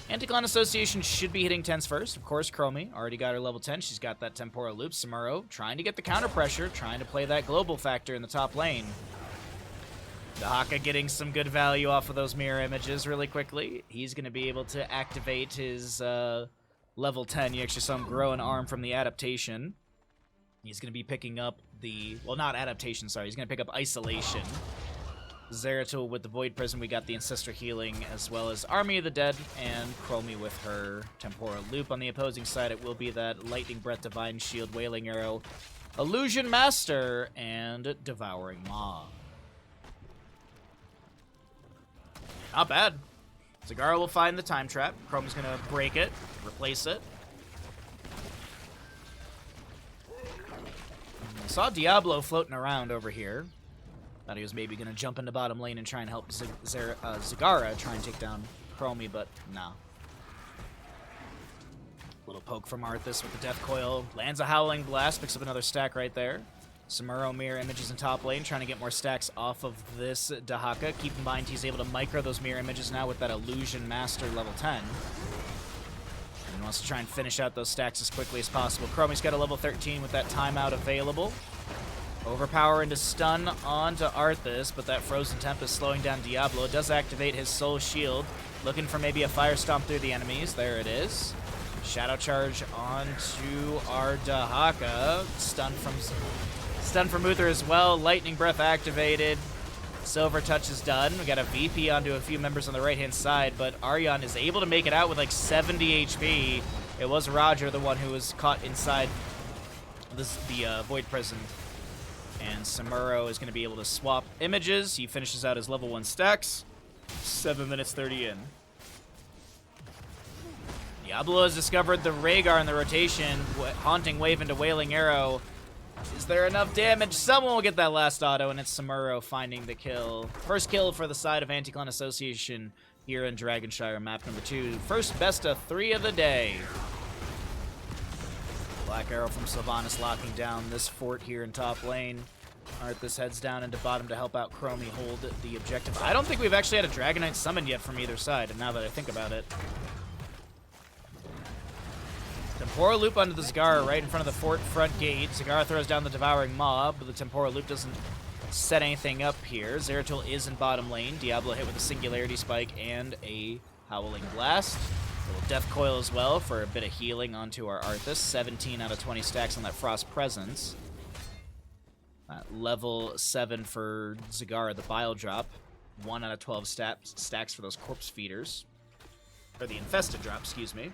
Anti-Clan Association should be hitting 10s first. Of course, Chromie already got her level 10. She's got that Tempora loop. Samuro trying to get the counter pressure, trying to play that global factor in the top lane. Dahaka getting some good value off of those mirror images really quickly. He's going to be able to activate his level 10. You actually saw him grow an arm from the adaptation. He's going to be picking up the, well, not adaptation, sorry. He's going to pick up isolation. Zeratul with the Void Prism. We got the Ancestor Healing, as well as Army of the Dead, and Chromie with her Tempora Loop. On the opposing side, it will be that Lightning Breath, Divine Shield, Wailing Arrow, Illusion Master, and Devouring Maw. Not bad. Zagara will find the Time Trap. Chromie's going to break it, replace it. I saw Diablo floating around over here. Thought he was maybe going to jump into bottom lane and try and help Zagara try and take down Chromie, but no. Little poke from Arthas with the Death Coil. Lands a Howling Blast, picks up another stack right there. Samuro mirror images in top lane, trying to get more stacks off of this Dahaka. Keep in mind he's able to micro those mirror images now with that Illusion Master level 10. And wants to try and finish out those stacks as quickly as possible. Chromie's got a level 13 with that timeout available. Overpower into stun onto Arthas, but that Frozen Tempest slowing down Diablo. Does activate his Soul Shield, looking for maybe a Fire Stomp through the enemies. There it is. Shadow Charge onto our Dahaka. Stun from Uther as well. Lightning Breath activated. Silver Touch is done. We got a VP onto a few members on the right-hand side, but Aryan is able to make it out with like 70 HP. It was Roger, the one who was caught inside the Void Prison. And Samuro is going to be able to swap images. He finishes out his level 1 stacks. 7 minutes 30 in. Diablo has discovered the Rhaegar in the rotation. Haunting Wave into Wailing Arrow. Is there enough damage? Someone will get that last auto, and it's Samuro finding the kill. First kill for the side of Anti-Clan Association here in Dragonshire, map number 2. First best of 3 of the day. Black Arrow from Sylvanas locking down this fort here in top lane. Arthas heads down into bottom to help out Chromie hold the objective. I don't think we've actually had a Dragonite summoned yet from either side, and now that I think about it. Tempora Loop onto the Zagara right in front of the fort front gate. Zagara throws down the Devouring Maw, but the Tempora Loop doesn't set anything up here. Zeratul is in bottom lane. Diablo hit with a Singularity Spike and a Howling Blast. A little Death Coil as well for a bit of healing onto our Arthas. 17 out of 20 stacks on that Frost Presence. Level 7 for Zagara, the Bile Drop. 1 out of 12 stacks for those Corpse Feeders. Or the Infested Drop, excuse me.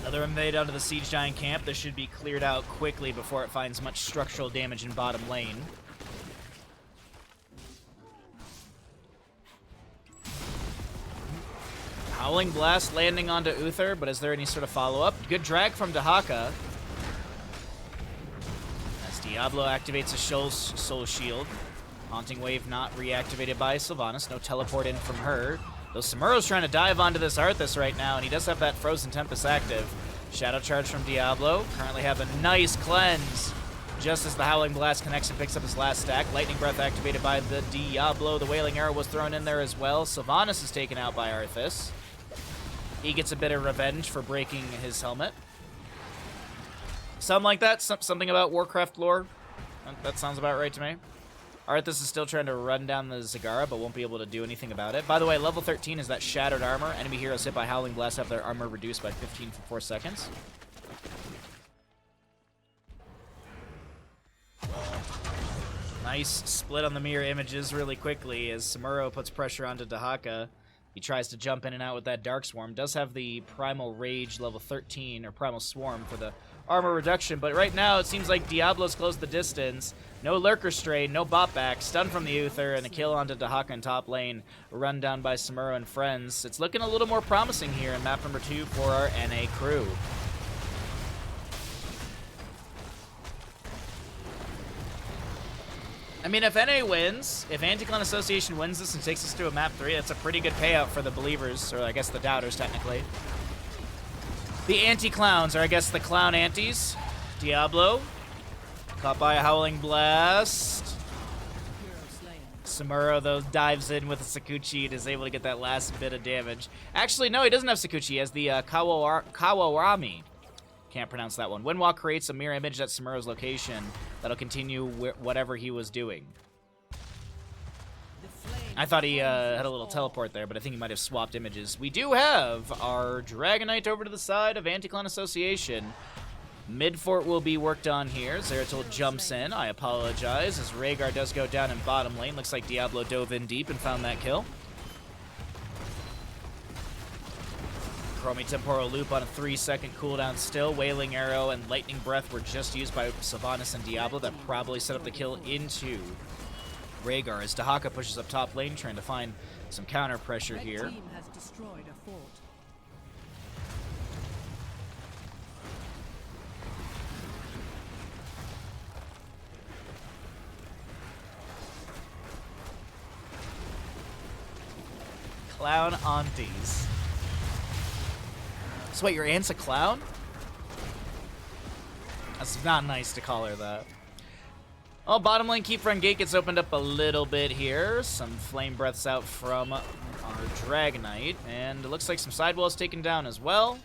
Another invade onto the Siege Giant camp. This should be cleared out quickly before it finds much structural damage in bottom lane. Howling Blast landing onto Uther, but is there any sort of follow-up? Good drag from Dahaka. As Diablo activates a Soul Shield. Haunting Wave not reactivated by Sylvanas. No teleport in from her. Though Samuro's trying to dive onto this Arthas right now, and he does have that Frozen Tempest active. Shadow Charge from Diablo. Currently have a nice cleanse. just as the Howling Blast connects and picks up his last stack. Lightning Breath activated by the Diablo. The Wailing Arrow was thrown in there as well. Sylvanas is taken out by Arthas. He gets a bit of revenge for breaking his helmet. Something like that. Something about Warcraft lore. That sounds about right to me. Arthas is still trying to run down the Zagara, but won't be able to do anything about it. By the way, level 13 is that Shattered Armor. Enemy heroes hit by Howling Blast have their armor reduced by 15 for 4 seconds. Nice split on the mirror images really quickly as Samuro puts pressure onto Dahaka. He tries to jump in and out with that Dark Swarm. Does have the Primal Rage level 13, or Primal Swarm for the armor reduction, but right now it seems like Diablo's closed the distance. No Lurker Strain, no bot back, stun from the Uther, and a kill onto Dahaka in top lane, run down by Samuro and friends. It's looking a little more promising here in map number 2 for our NA crew. I mean, if NA wins, if Anti-Clan Association wins this and takes us to a map 3, that's a pretty good payout for the believers, or I guess the doubters, technically. The anti-clowns, or I guess the clown antis. Diablo. Caught by a Howling Blast. Samuro, though, dives in with a Sakuchi and is able to get that last bit of damage. Actually, no, he doesn't have Sakuchi. He has the Kawarami. Can't pronounce that one. Windwalk creates a mirror image at Samuro's location that'll continue whatever he was doing. I thought he had a little teleport there, but I think he might have swapped images. We do have our Dragonite over to the side of Anti-Clan Association. Mid-fort will be worked on here. Zeratul jumps in. I apologize, as Rhaegar does go down in bottom lane. Looks like Diablo dove in deep and found that kill. Chromie Temporal Loop on a 3-second cooldown still. Wailing Arrow and Lightning Breath were just used by Sylvanas and Diablo. That probably set up the kill into Rhaegar as Dahaka pushes up top lane, trying to find some counter pressure here. Team has destroyed a fort. Clown aunties. So wait, your aunt's a clown? That's not nice to call her that. Oh, bottom lane keep front gate gets opened up a little bit here. Some flame breaths out from our Dragonite. And it looks like some sidewalls taken down as well.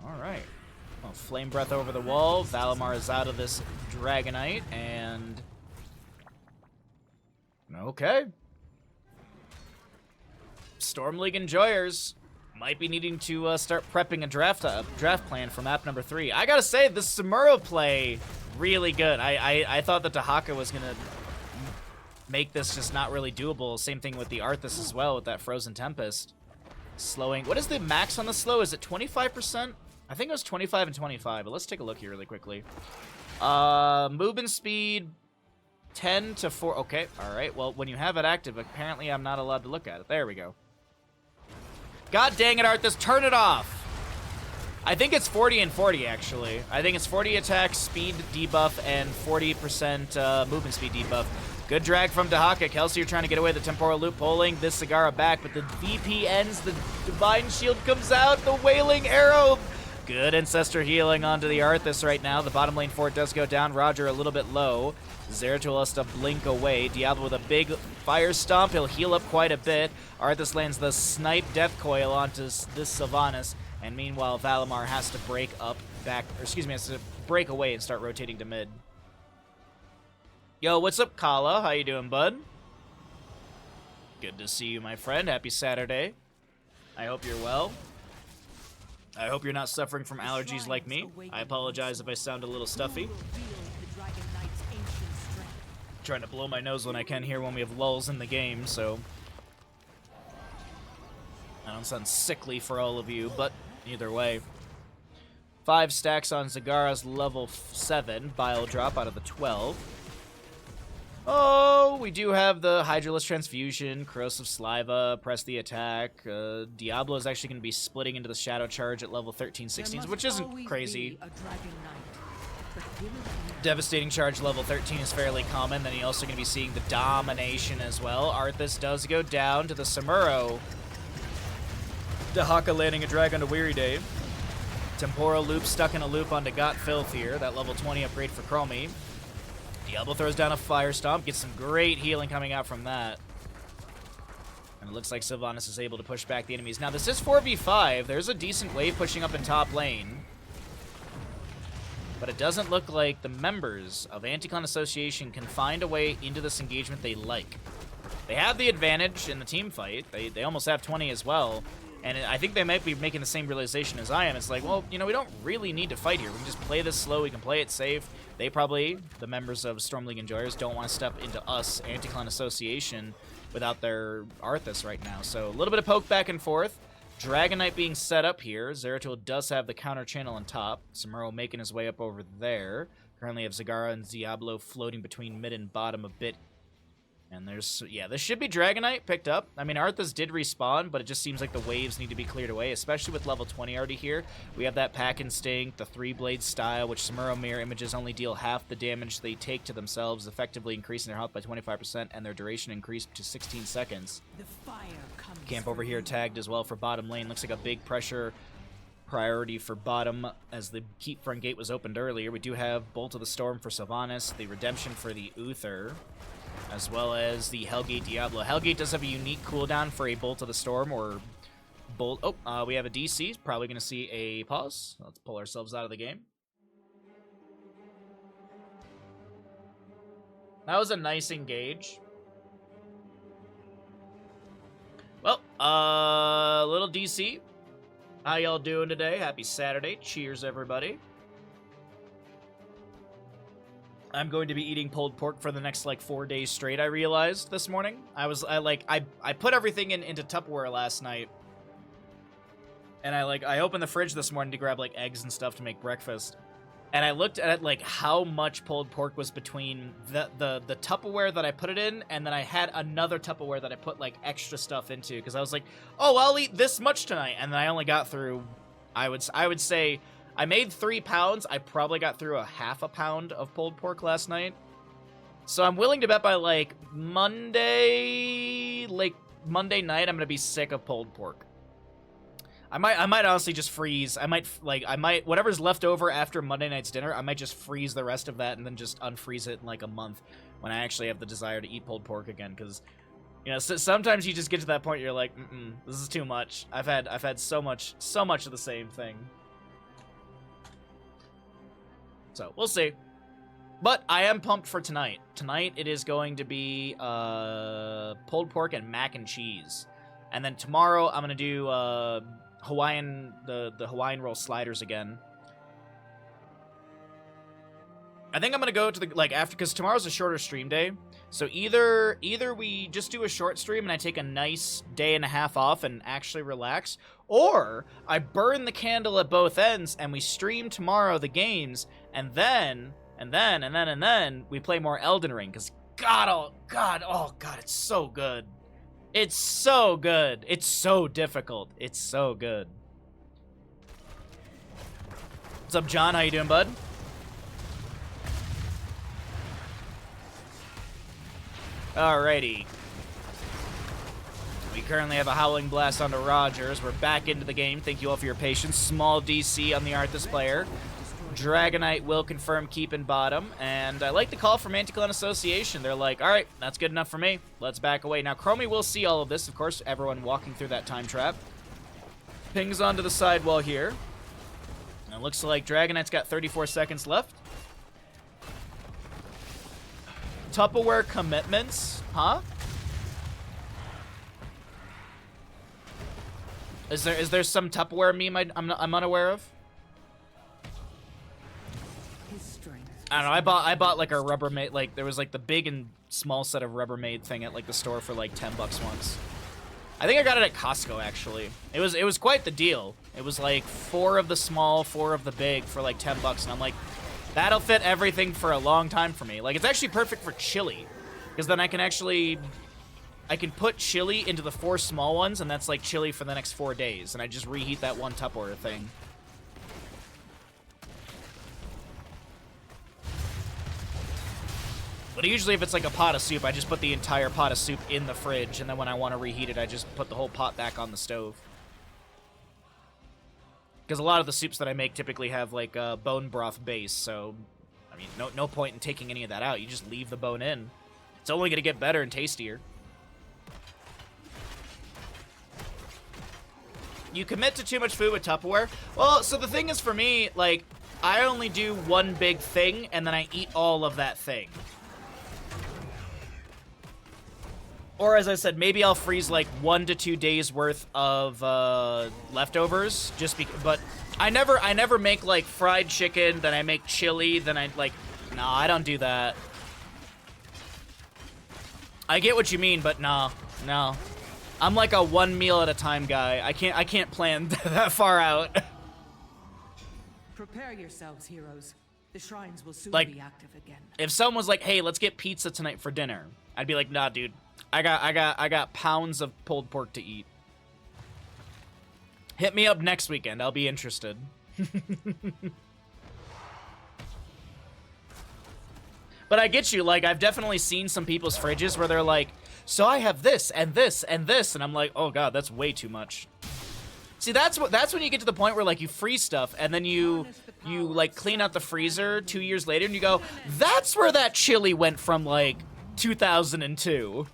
Alright. Well, flame breath over the wall. Valimar is out of this Dragonite. And... okay. Storm League enjoyers might be needing to start prepping a draft plan for map number 3. I gotta say, this Samuro play... really good. I thought that Dahaka was gonna make this just not really doable. Same thing with the Arthas as well with that Frozen Tempest. Slowing. What is the max on the slow? Is it 25%? I think it was 25 and 25, but let's take a look here really quickly. Movement speed 10 to 4. Okay, alright. Well, when you have it active, apparently I'm not allowed to look at it. There we go. God dang it, Arthas, turn it off! I think it's 40 and 40, actually. I think it's 40 attack speed debuff and 40% movement speed debuff. Good drag from Dahaka. Kelsey, you're trying to get away with the Temporal Loop, pulling this Zagara back, but the VP ends. The Divine Shield comes out. The Wailing Arrow. Good Ancestor healing onto the Arthas right now. The bottom lane fort does go down. Roger a little bit low. Zeratul has to blink away. Diablo with a big Fire Stomp. He'll heal up quite a bit. Arthas lands the Snipe Death Coil onto this Sylvanas. And meanwhile, Valimar has to break up back, or excuse me, has to break away and start rotating to mid. Yo, what's up, Kala? How you doing, bud? Good to see you, my friend. Happy Saturday. I hope you're well. I hope you're not suffering from allergies like me. I apologize if I sound a little stuffy. Trying to blow my nose when I can here when we have lulls in the game, so... I don't sound sickly for all of you, but either way. 5 stacks on Zagara's level 7 Bile Drop out of the 12. Oh, we do have the Hydralisk Transfusion, Corrosive Saliva, Press the Attack. Diablo is actually going to be splitting into the Shadow Charge at level 13-16, which isn't crazy. Devastating Charge level 13 is fairly common. Then you're also going to be seeing the Domination as well. Arthas does go down to the Samuro. Dahaka landing a drag onto Weary Day. Temporal loop stuck in a loop onto Got Filth here. That level 20 upgrade for Chromie. Diablo throws down a Fire Stomp. Gets some great healing coming out from that. And it looks like Sylvanas is able to push back the enemies. Now, this is 4v5. There's a decent wave pushing up in top lane. But it doesn't look like the members of Anti-Clan Association can find a way into this engagement they like. They have the advantage in the team fight. They almost have 20 as well. And I think they might be making the same realization as I am. It's like, well, you know, we don't really need to fight here. We can just play this slow. We can play it safe. They probably, the members of Storm League Enjoyers, don't want to step into us, Anti-Clan Association, without their Arthas right now. So a little bit of poke back and forth. Dragon Knight being set up here. Zeratul does have the counter channel on top. Samuro making his way up over there. Currently have Zagara and Diablo floating between mid and bottom a bit. And there's, yeah, this should be Dragon Knight picked up. I mean, Arthas did respawn, but it just seems like the waves need to be cleared away, especially with level 20 already here. We have that Pack Instinct, the 3-blade style, which Samuro mirror images only deal half the damage they take to themselves, effectively increasing their health by 25% and their duration increased to 16 seconds. The fire comes Camp over here tagged as well for bottom lane. Looks like a big pressure priority for bottom as the keep front gate was opened earlier. We do have Bolt of the Storm for Sylvanas, the Redemption for the Uther, as well as the Hellgate Diablo. Hellgate does have a unique cooldown for a Bolt of the Storm or Bolt. Oh, we have a DC. Probably going to see a pause. Let's pull ourselves out of the game. That was a nice engage. Well, little DC. How y'all doing today? Happy Saturday. Cheers, everybody. I'm going to be eating pulled pork for the next, like, 4 days straight, I realized this morning. I put everything into Tupperware last night. And I opened the fridge this morning to grab, like, eggs and stuff to make breakfast. And I looked at, like, how much pulled pork was between the Tupperware that I put it in, and then I had another Tupperware that I put, like, extra stuff into. Because I was like, oh, I'll eat this much tonight. And then I only got through, I would say, I made 3 pounds. I probably got through a half a pound of pulled pork last night. So I'm willing to bet by, like, Monday night, I'm going to be sick of pulled pork. I might honestly just freeze. I might, whatever's left over after Monday night's dinner, I might just freeze the rest of that and then just unfreeze it in, like, a month when I actually have the desire to eat pulled pork again. Because, you know, sometimes you just get to that point, you're like, this is too much. I've had so much of the same thing. So, we'll see. But I am pumped for tonight. Tonight, it is going to be pulled pork and mac and cheese. And then tomorrow, I'm going to do the Hawaiian roll sliders again. I think I'm going to go to the, like, after, because tomorrow's a shorter stream day. So either we just do a short stream and I take a nice day and a half off and actually relax, or I burn the candle at both ends and we stream tomorrow the games, and then we play more Elden Ring, because God, it's so good. It's so good. It's so difficult. It's so good. What's up, John? How you doing, bud? Alrighty. We currently have a Howling Blast onto Rogers. We're back into the game. Thank you all for your patience. Small DC on the Arthas player. Dragonite will confirm keep in bottom. And I like the call from Anti-Clan Association. They're like, alright, that's good enough for me. Let's back away. Now, Chromie will see all of this. Of course, everyone walking through that time trap. Pings onto the sidewall here. And it looks like Dragonite's got 34 seconds left. Tupperware commitments? Huh? Is there some Tupperware meme I'm unaware of? I don't know. I bought like a Rubbermaid, like there was like the big and small set of Rubbermaid thing at like the store for like $10 once. I think I got it at Costco actually. It was quite the deal. It was like 4 of the small, 4 of the big for like $10, and I'm like, that'll fit everything for a long time for me. Like, it's actually perfect for chili, because then I can put chili into the 4 small ones, and that's like chili for the next 4 days, and I just reheat that one Tupperware thing. But usually if it's like a pot of soup, I just put the entire pot of soup in the fridge, and then when I want to reheat it, I just put the whole pot back on the stove. Because a lot of the soups that I make typically have, like, a bone broth base, so, I mean, no point in taking any of that out. You just leave the bone in. It's only going to get better and tastier. You commit to too much food with Tupperware? Well, so the thing is for me, like, I only do one big thing, and then I eat all of that thing. Or, as I said, maybe I'll freeze, like, 1 to 2 days worth of leftovers, but I never make, like, fried chicken, then I make chili, then I, like, no, I don't do that. I get what you mean, but no. I'm like a 1 meal at a time guy. I can't plan that far out. Prepare yourselves, heroes. The shrines will soon Like, be active again. If someone was like, "Hey, let's get pizza tonight for dinner," I'd be like, "Nah, dude. I got pounds of pulled pork to eat. Hit me up next weekend. I'll be interested." But I get you. Like, I've definitely seen some people's fridges where they're like, "So I have this and this and this," and I'm like, "Oh god, that's way too much." See, that's when you get to the point where, like, you freeze stuff and then you like clean out the freezer 2 years later and you go, "That's where that chili went from, like, 2002.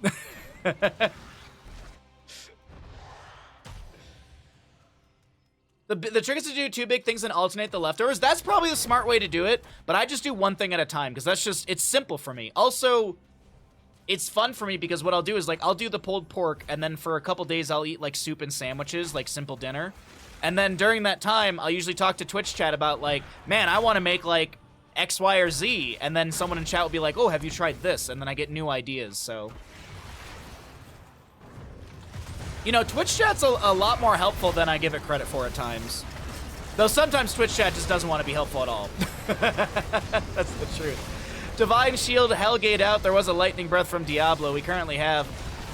The trick is to do 2 big things and alternate the leftovers. That's probably the smart way to do it, but I just do one thing at a time because that's just, it's simple for me. Also, it's fun for me because what I'll do is, like, I'll do the pulled pork and then for a couple days I'll eat, like, soup and sandwiches, like simple dinner. And then during that time, I'll usually talk to Twitch chat about, like, man, I want to make, like, X, Y, or Z, and then someone in chat will be like, "Oh, have you tried this?" And then I get new ideas, so. You know, Twitch chat's a lot more helpful than I give it credit for at times. Though sometimes Twitch chat just doesn't want to be helpful at all. That's the truth. Divine Shield, Hellgate out. There was a Lightning Breath from Diablo. We currently have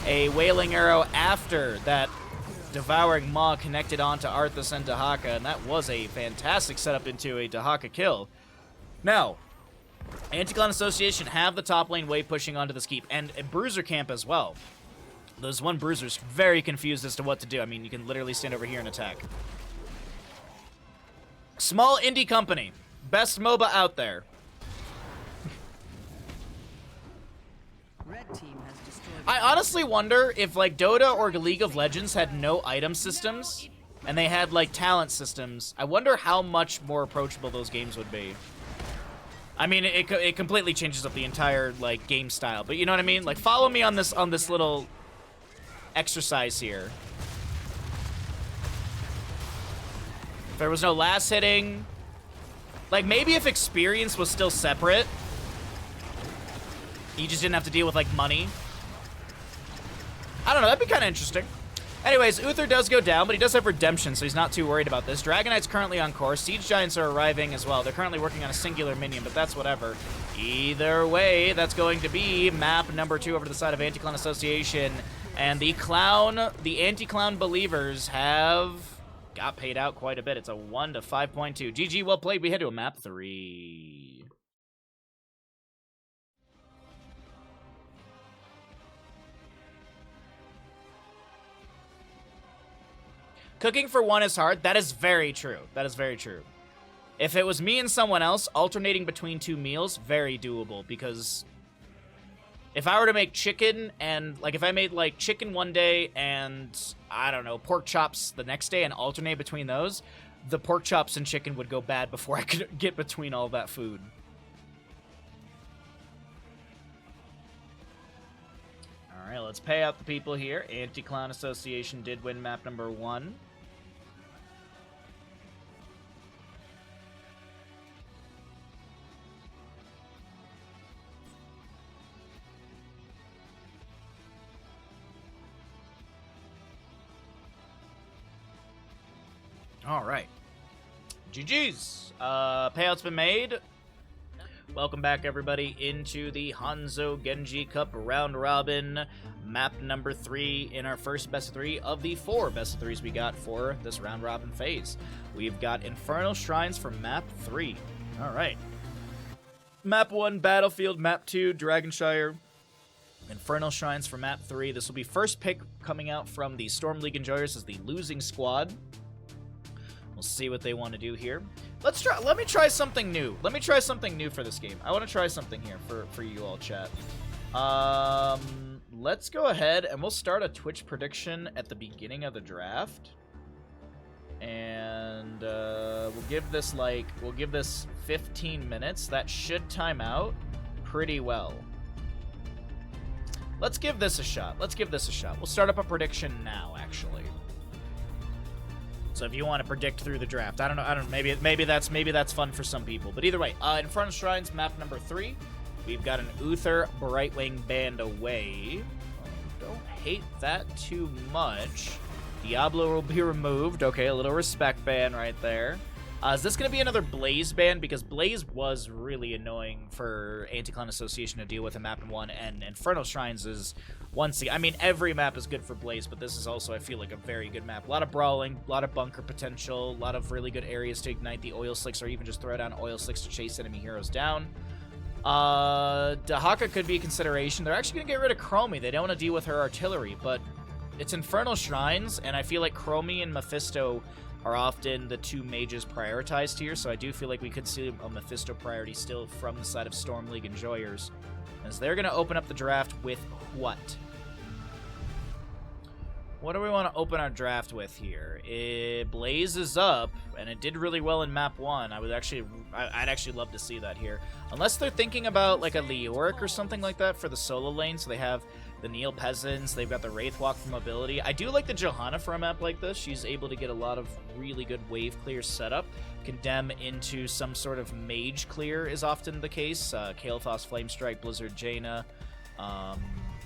a Wailing Arrow after that Devouring Maw connected onto Arthas and Dahaka, and that was a fantastic setup into a Dahaka kill. Now, Anti-Clan Association have the top lane wave pushing onto this keep, and a Bruiser camp as well. Those one Bruiser's very confused as to what to do. I mean, you can literally stand over here and attack. Small indie company. Best MOBA out there. Red team has destroyed. I honestly wonder if, like, Dota or League of Legends had no item systems, and they had, like, talent systems. I wonder how much more approachable those games would be. I mean, it completely changes up the entire, like, game style. But you know what I mean? Like, follow me on this little exercise here. If there was no last hitting, like, maybe if experience was still separate, you just didn't have to deal with, like, money. I don't know, that'd be kind of interesting. Anyways, Uther does go down, but he does have redemption, so he's not too worried about this. Dragon Knight's currently on course. Siege Giants are arriving as well. They're currently working on a singular minion, but that's whatever. Either way, that's going to be map number 2 over to the side of Anti-Clan Association. And the anti-clown believers have got paid out quite a bit. It's a 1 to 5.2. GG, well played. We head to a map 3. Cooking for one is hard. That is very true. That is very true. If it was me and someone else, alternating between 2 meals, very doable. Because if I were to make chicken and, like, if I made, like, chicken one day and, I don't know, pork chops the next day and alternate between those, the pork chops and chicken would go bad before I could get between all that food. All right, let's pay out the people here. Anti-Clown Association did win map number 1. All right. GG's. Payout's been made. Welcome back, everybody, into the Hanzo Genji Cup round robin map number 3 in our first best of 3 of the 4 best of 3s we got for this round robin phase. We've got Infernal Shrines for map 3. All right. Map 1, Battlefield. Map 2, Dragonshire. Infernal Shrines for map 3. This will be first pick coming out from the Storm League Enjoyers as the losing squad. We'll see what they want to do here. Let me try something new. Let me try something new for this game. I want to try something here for you all, chat. Let's go ahead and we'll start a Twitch prediction at the beginning of the draft. And we'll give this 15 minutes. That should time out pretty well. Let's give this a shot. We'll start up a prediction now, actually. So if you want to predict through the draft, I don't know. Maybe that's fun for some people. But either way, Infernal Shrines, map number 3. We've got an Uther Brightwing Band away. Don't hate that too much. Diablo will be removed. Okay, a little respect ban right there. Is this going to be another Blaze ban? Because Blaze was really annoying for Anti-Clan Association to deal with in map 1, and Infernal Shrines is once again... I mean, every map is good for Blaze, but this is also, I feel like, a very good map. A lot of brawling, a lot of bunker potential, a lot of really good areas to ignite the oil slicks, or even just throw down oil slicks to chase enemy heroes down. Dahaka could be a consideration. They're actually going to get rid of Chromie. They don't want to deal with her artillery, but it's Infernal Shrines, and I feel like Chromie and Mephisto are often the two mages prioritized here, so I do feel like we could see a Mephisto priority still from the side of Storm League enjoyers. As they're going to open up the draft with what? What do we want to open our draft with here? Blaze is up, and it did really well in map 1. I'd actually love to see that here. Unless they're thinking about like a Leoric or something like that for the solo lane, so they have the Neil Peasants, they've got the Wraithwalk for mobility. I do like the Johanna for a map like this. She's able to get a lot of really good wave clear setup. Condemn into some sort of mage clear is often the case. Kael'thas, Flamestrike, Blizzard, Jaina.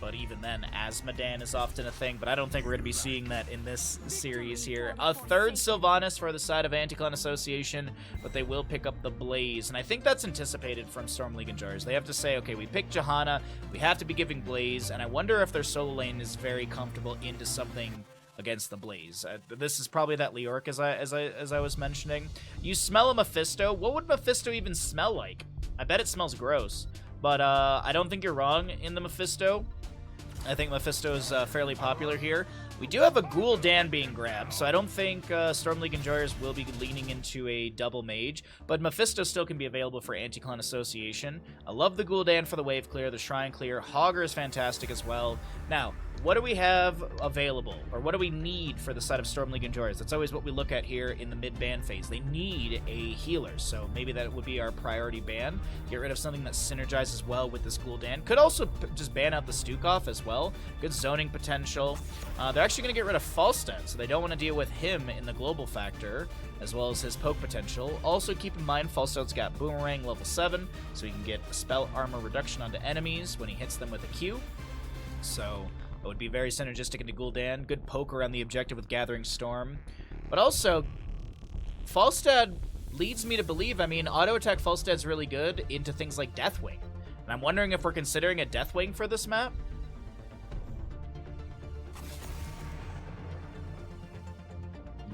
But even then, Asmodan is often a thing, but I don't think we're going to be seeing that in this series here. A third Sylvanas for the side of Anti-Clan Association, but they will pick up the Blaze, and I think that's anticipated from Storm League enjoyers. They have to say, okay, we picked Johanna, we have to be giving Blaze, and I wonder if their solo lane is very comfortable into something against the Blaze. This is probably that Leoric as I was mentioning. You smell a Mephisto. What would Mephisto even smell like? I bet it smells gross, but I don't think you're wrong in the Mephisto. I think Mephisto is fairly popular here. We do have a Gul'dan being grabbed, so I don't think Storm League enjoyers will be leaning into a double mage, but Mephisto still can be available for Anti-Clan Association. I love the Gul'dan for the wave clear, the shrine clear. Hogger is fantastic as well. Now, what do we have available, or what do we need for the side of Storm League enjoyers? That's always what we look at here in the mid-ban phase. They need a healer, so maybe that would be our priority ban. Get rid of something that synergizes well with this Gul'dan. Could also just ban out the Stukov as well. Good zoning potential. They're actually going to get rid of Falstad, so they don't want to deal with him in the global factor, as well as his poke potential. Also keep in mind, Falstad's got Boomerang level 7, so he can get spell armor reduction onto enemies when he hits them with a Q. So it would be very synergistic into Gul'dan. Good poke around the objective with Gathering Storm. But also, Falstad leads me to believe, I mean, auto-attack Falstad's really good into things like Deathwing. And I'm wondering if we're considering a Deathwing for this map.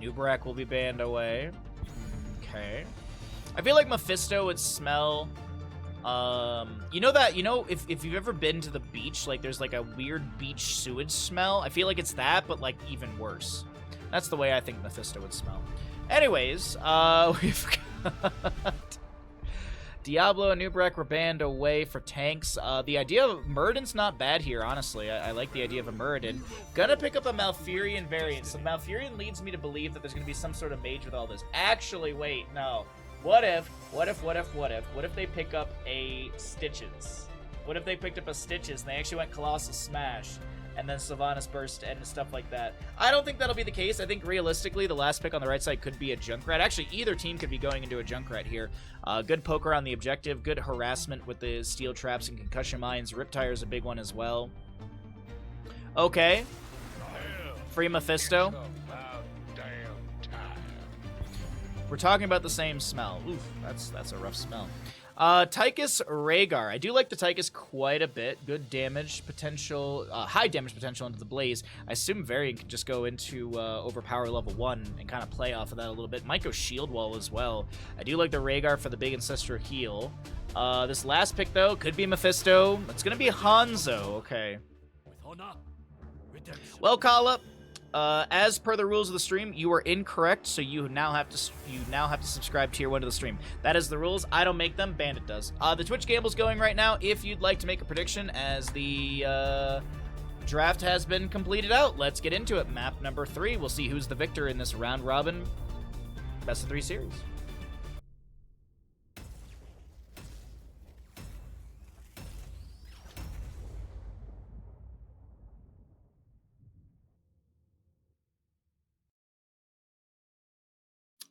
Nubrak will be banned away. Okay. I feel like Mephisto would smell... if you've ever been to the beach, like there's like a weird beach sewage smell. I feel like it's that, but like even worse. That's the way I think Mephisto would smell. Anyways, we've got Diablo and Nubrak were banned away for tanks. The idea of Muradin's not bad here, honestly. I like the idea of a Muradin. Gonna pick up a Malfurion variant. So Malfurion leads me to believe that there's gonna be some sort of mage with all this. Actually, wait, no. What if they pick up a Stitches? What if they picked up a Stitches and they actually went Colossal Smash and then Sylvanas Burst and stuff like that? I don't think that'll be the case. I think realistically the last pick on the right side could be a Junkrat. Actually, either team could be going into a Junkrat here. Good poker on the objective, good harassment with the steel traps and concussion mines. Riptire is a big one as well. Okay. Free Mephisto. We're talking about the same smell. Oof, that's a rough smell. Tychus Rhaegar. I do like the Tychus quite a bit. Good damage potential, high damage potential into the Blaze. I assume Variant can just go into Overpower level 1 and kind of play off of that a little bit. Might go Shield Wall as well. I do like the Rhaegar for the big Ancestral heal. This last pick, though, could be Mephisto. It's going to be Hanzo. Okay. Well, Kala, as per the rules of the stream, you are incorrect, so you now have to subscribe tier 1 to the stream. That is the rules. I don't make them. Bandit does. The Twitch Gamble's going right now. If you'd like to make a prediction as the draft has been completed out, let's get into it. Map number 3. We'll see who's the victor in this round robin best of 3 series.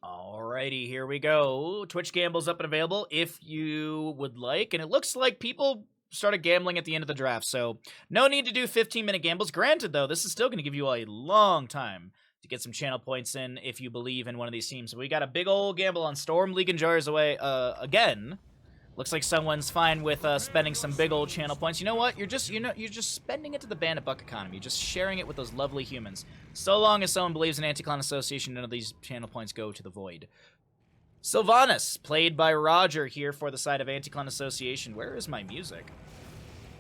Alrighty, here we go. Twitch Gamble's up and available if you would like. And it looks like people started gambling at the end of the draft, so no need to do 15-minute gambles. Granted, though, this is still going to give you a long time to get some channel points in if you believe in one of these teams. So we got a big old gamble on Storm League Enjoyers away again. Looks like someone's fine with spending some big old channel points. You know what? You're just spending it to the Bandit Buck economy. You're just sharing it with those lovely humans. So long as someone believes in Anti-Clan Association, none of these channel points go to the void. Sylvanas, played by Roger here for the side of Anti-Clan Association. Where is my music?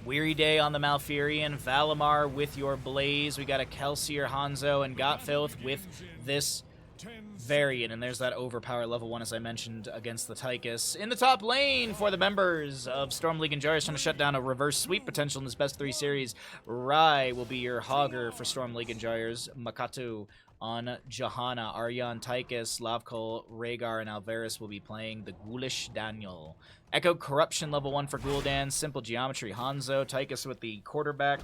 Weary Day on the Malfurion, Valimar with your Blaze. We got a Kelsier, Hanzo, and Gotfilth with this Varian, and there's that overpower level 1, as I mentioned, against the Tychus. In the top lane for the members of Storm League Enjoyers, trying to shut down a reverse sweep potential in this best 3 series. Rai will be your Hogger for Storm League Enjoyers. Makatu on Johanna. Aryan, Tychus, Lavkol, Rhaegar, and Alvarez will be playing the Ghoulish Daniel. Echo Corruption level 1 for Gul'dan. Simple Geometry, Hanzo. Tychus with the quarterback.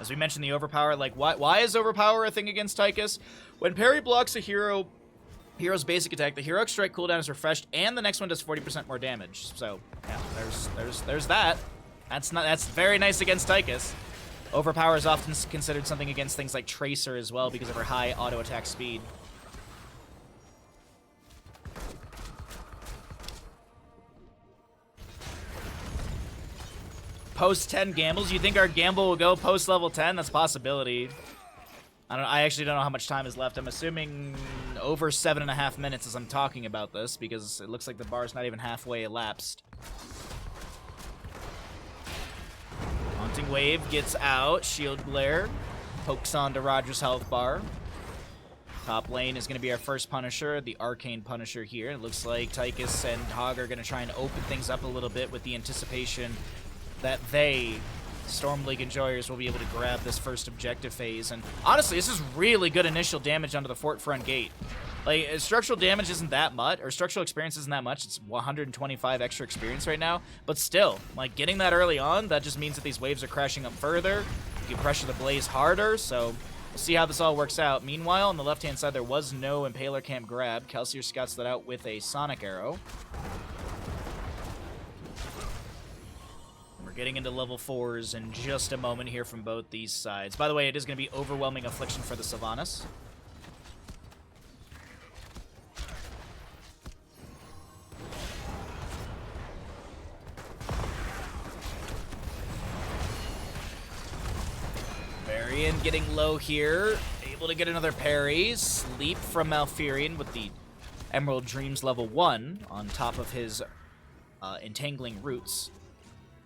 As we mentioned, the overpower, like, why is overpower a thing against Tychus? When parry blocks a hero's basic attack, the heroic strike cooldown is refreshed, and the next one does 40% more damage. So, yeah, there's that. That's very nice against Tychus. Overpower is often considered something against things like Tracer as well because of her high auto attack speed. Post 10 gambles? You think our gamble will go post level 10? That's a possibility. I actually don't know how much time is left. I'm assuming over 7.5 minutes as I'm talking about this because it looks like the bar's not even halfway elapsed. Haunting Wave gets out. Shield Glare pokes onto Roger's health bar. Top lane is going to be our first Punisher, the Arcane Punisher here. It looks like Tychus and Hog are going to try and open things up a little bit with the anticipation that they, Storm League Enjoyers, will be able to grab this first objective phase. And honestly, this is really good initial damage onto the fort front gate. Like, structural damage isn't that much, or structural experience isn't that much. It's 125 extra experience right now. But still, like, getting that early on, that just means that these waves are crashing up further. You can pressure the Blaze harder, so we'll see how this all works out. Meanwhile, on the left-hand side, there was no Impaler Camp grab. Kelsier scouts that out with a Sonic Arrow. Getting into level 4s in just a moment here from both these sides. By the way, it is going to be Overwhelming Affliction for the Sylvanas. Varian getting low here. Able to get another parry. Sleep from Malfurion with the Emerald Dreams level 1 on top of his Entangling Roots.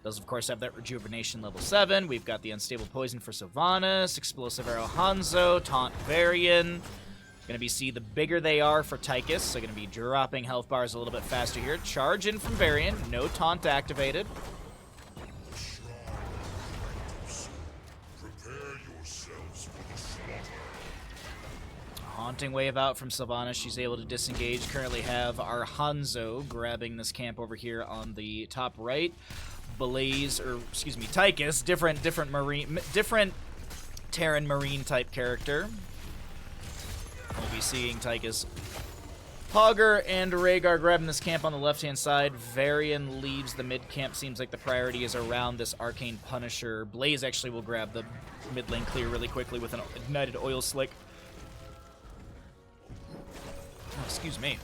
Does, of course, have that Rejuvenation level 7. We've got the Unstable Poison for Sylvanas, Explosive Arrow Hanzo, Taunt Varian. Gonna be see the bigger they are for Tychus, so gonna be dropping health bars a little bit faster here. Charge in from Varian, no Taunt activated. Haunting Wave out from Sylvanas. She's able to disengage. Currently have our Hanzo grabbing this camp over here on the top right. Blaze, or excuse me, Tychus, different Terran Marine type character. We'll be seeing Tychus, Hogger, and Rhaegar grabbing this camp on the left-hand side. Varian leaves the mid camp. Seems like the priority is around this Arcane Punisher. Blaze actually will grab the mid lane clear really quickly with an Ignited Oil Slick. Oh, excuse me.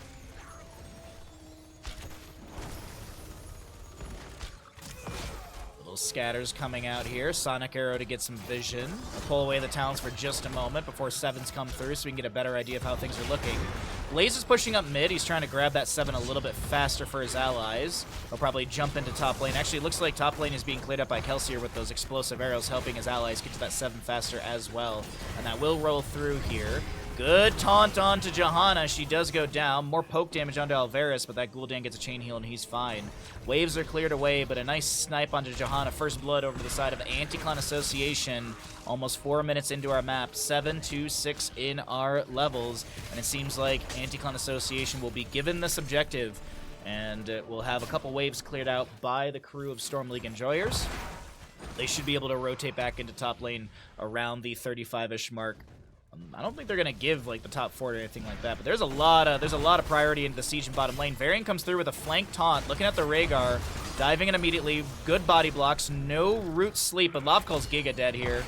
Scatters coming out here. Sonic Arrow to get some vision. I'll pull away the talents for just a moment before sevens come through so we can get a better idea of how things are looking. Blaze is pushing up mid. He's trying to grab that 7 a little bit faster for his allies. He'll probably jump into top lane. Actually, it looks like top lane is being cleared up by Kelsier with those explosive arrows, helping his allies get to that 7 faster as well. And that will roll through here. Good taunt onto Johanna. She does go down. More poke damage onto Alvarez, but that Gul'dan gets a chain heal and he's fine. Waves are cleared away, but a nice snipe onto Johanna. First blood over to the side of Anti-Clan Association. Almost 4 minutes into our map. 7-2-6 in our levels. And it seems like Anti-Clan Association will be given this objective. And we'll have a couple waves cleared out by the crew of Storm League Enjoyers. They should be able to rotate back into top lane around the 35-ish mark. I don't think they're gonna give like the top 4 or anything like that, but there's a lot of priority into the siege in bottom lane. Varian comes through with a flank taunt, looking at the Rhaegar, diving in immediately. Good body blocks, no root sleep, but Lovecall's Giga dead here.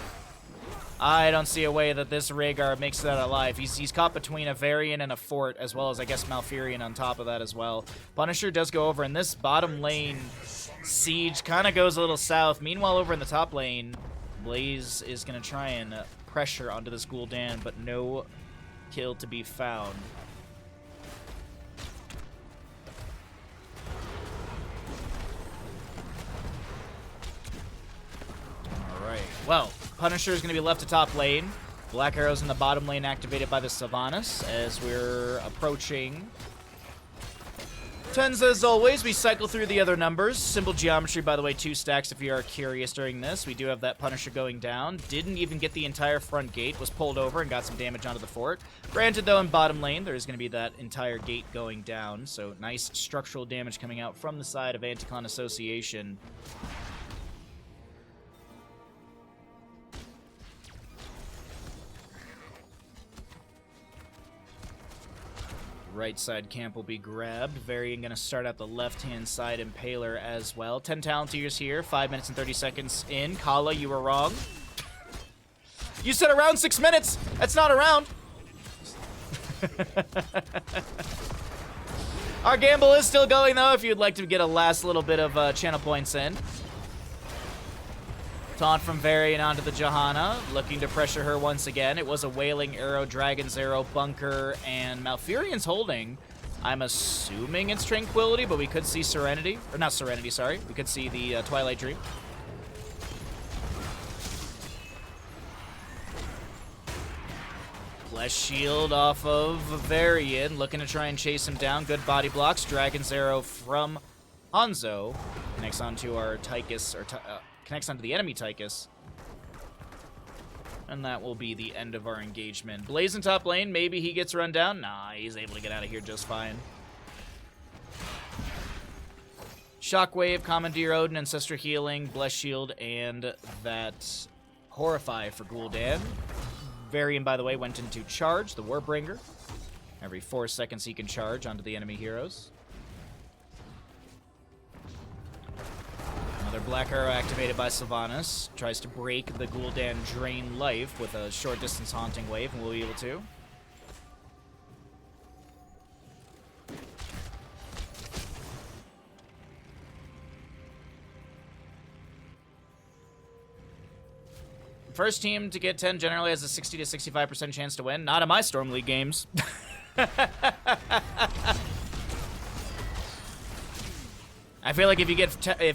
I don't see a way that this Rhaegar makes that alive. He's caught between a Varian and a Fort, as well as I guess Malfurion on top of that as well. Punisher does go over, and this bottom lane siege kind of goes a little south. Meanwhile, over in the top lane, Blaze is gonna try and pressure onto this Gul'dan, but no kill to be found. Alright, well, Punisher is going to be left to top lane. Black Arrows in the bottom lane activated by the Sylvanas as we're approaching. Tens as always, we cycle through the other numbers. Simple geometry, by the way, 2 stacks if you are curious during this. We do have that Punisher going down. Didn't even get the entire front gate. Was pulled over and got some damage onto the fort. Granted, though, in bottom lane, there is going to be that entire gate going down. So nice structural damage coming out from the side of Anti-Clan Association. Right side camp will be grabbed. Varian going to start out the left-hand side Impaler as well. 10 Talontiers here, 5 minutes and 30 seconds in. Kala, you were wrong. You said around 6 minutes! That's not around! Our gamble is still going, though, if you'd like to get a last little bit of channel points in. Taunt from Varian onto the Johanna, looking to pressure her once again. It was a Wailing Arrow, Dragon's Arrow, Bunker, and Malfurion's holding. I'm assuming it's Tranquility, but we could see Serenity. Or not Serenity, sorry. We could see the Twilight Dream. Bless Shield off of Varian, looking to try and chase him down. Good body blocks. Dragon's Arrow from Hanzo. Connects onto our Tychus, or connects onto the enemy Tychus. And that will be the end of our engagement. Blaze in top lane, maybe he gets run down. Nah, he's able to get out of here just fine. Shockwave, Commandeer Odin, Ancestor Healing, Bless Shield, and that Horrify for Gul'dan. Varian, by the way, went into charge, the Warbringer. Every 4 seconds he can charge onto the enemy heroes. Another Black Arrow activated by Sylvanas. Tries to break the Gul'dan Drain Life with a short distance Haunting Wave, and we'll be able to. First team to get 10 generally has a 60 to 65% chance to win. Not in my Storm League games. I feel like if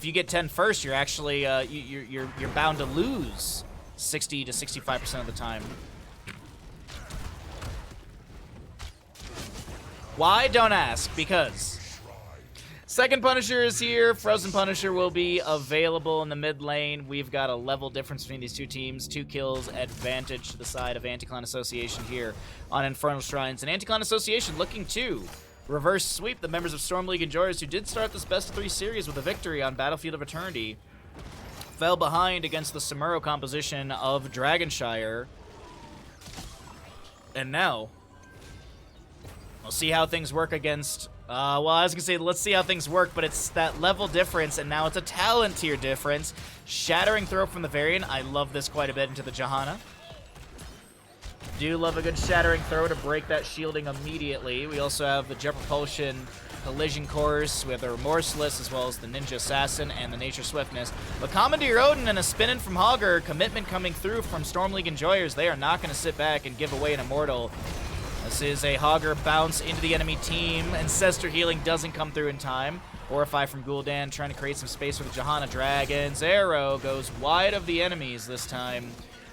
you get 10 first, you're actually you're bound to lose 60 to 65% of the time. Why? Don't ask. Because second Punisher is here. Frozen Punisher will be available in the mid lane. We've got a level difference between these two teams. 2 kills advantage to the side of Anti-Clan Association here on Infernal Shrines. And Anti-Clan Association looking to reverse sweep the members of Storm League Enjoyers who did start this best of 3 series with a victory on Battlefield of Eternity. Fell behind against the Samuro composition of Dragonshire. And now we'll see how things work against... well, I was going to say, let's see how things work, but it's that level difference, and now it's a talent tier difference. Shattering Throw from the Varian. I love this quite a bit into the Johanna. Do love a good Shattering Throw to break that shielding immediately. We also have the Jet Propulsion Collision Course. We have the Remorseless, as well as the Ninja Assassin and the Nature Swiftness. But Commandeer Odin and a spin-in from Hogger. Commitment coming through from Storm League Enjoyers. They are not going to sit back and give away an Immortal. This is a Hogger bounce into the enemy team. Ancestor healing doesn't come through in time. Horrify from Gul'dan trying to create some space for the Johanna. Dragon's Arrow goes wide of the enemies this time.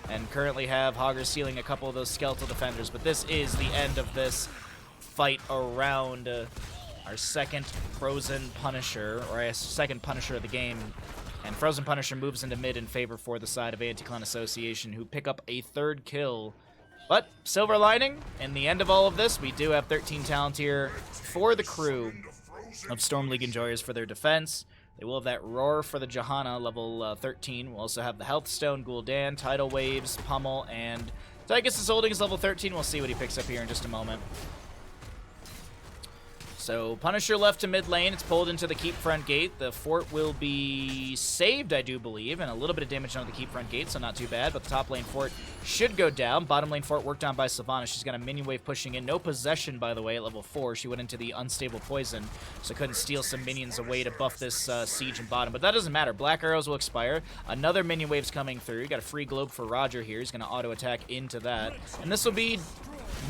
And currently have Hogger sealing a couple of those skeletal defenders. But this is the end of this fight around our second Frozen Punisher, or our second Punisher of the game. And Frozen Punisher moves into mid in favor for the side of Anti-Clan Association, who pick up a third kill. But silver lining, in the end of all of this, we do have 13 talent here for the crew of Storm League Enjoyers for their defense. They will have that Roar for the Johanna, level 13. We'll also have the Health Stone, Gul'dan, Tidal Waves, Pummel, and Tychus is holding his level 13. We'll see what he picks up here in just a moment. So Punisher left to mid lane. It's pulled into the keep front gate. The fort will be saved, I do believe, and a little bit of damage on the keep front gate, so not too bad. But the top lane fort should go down. Bottom lane fort worked on by Sylvana. She's got a minion wave pushing in. No possession, by the way, at level 4. She went into the unstable poison, so couldn't steal some minions away to buff this siege in bottom. But that doesn't matter. Black arrows will expire. Another minion wave's coming through. Got a free globe for Roger here. He's going to auto attack into that. And this will be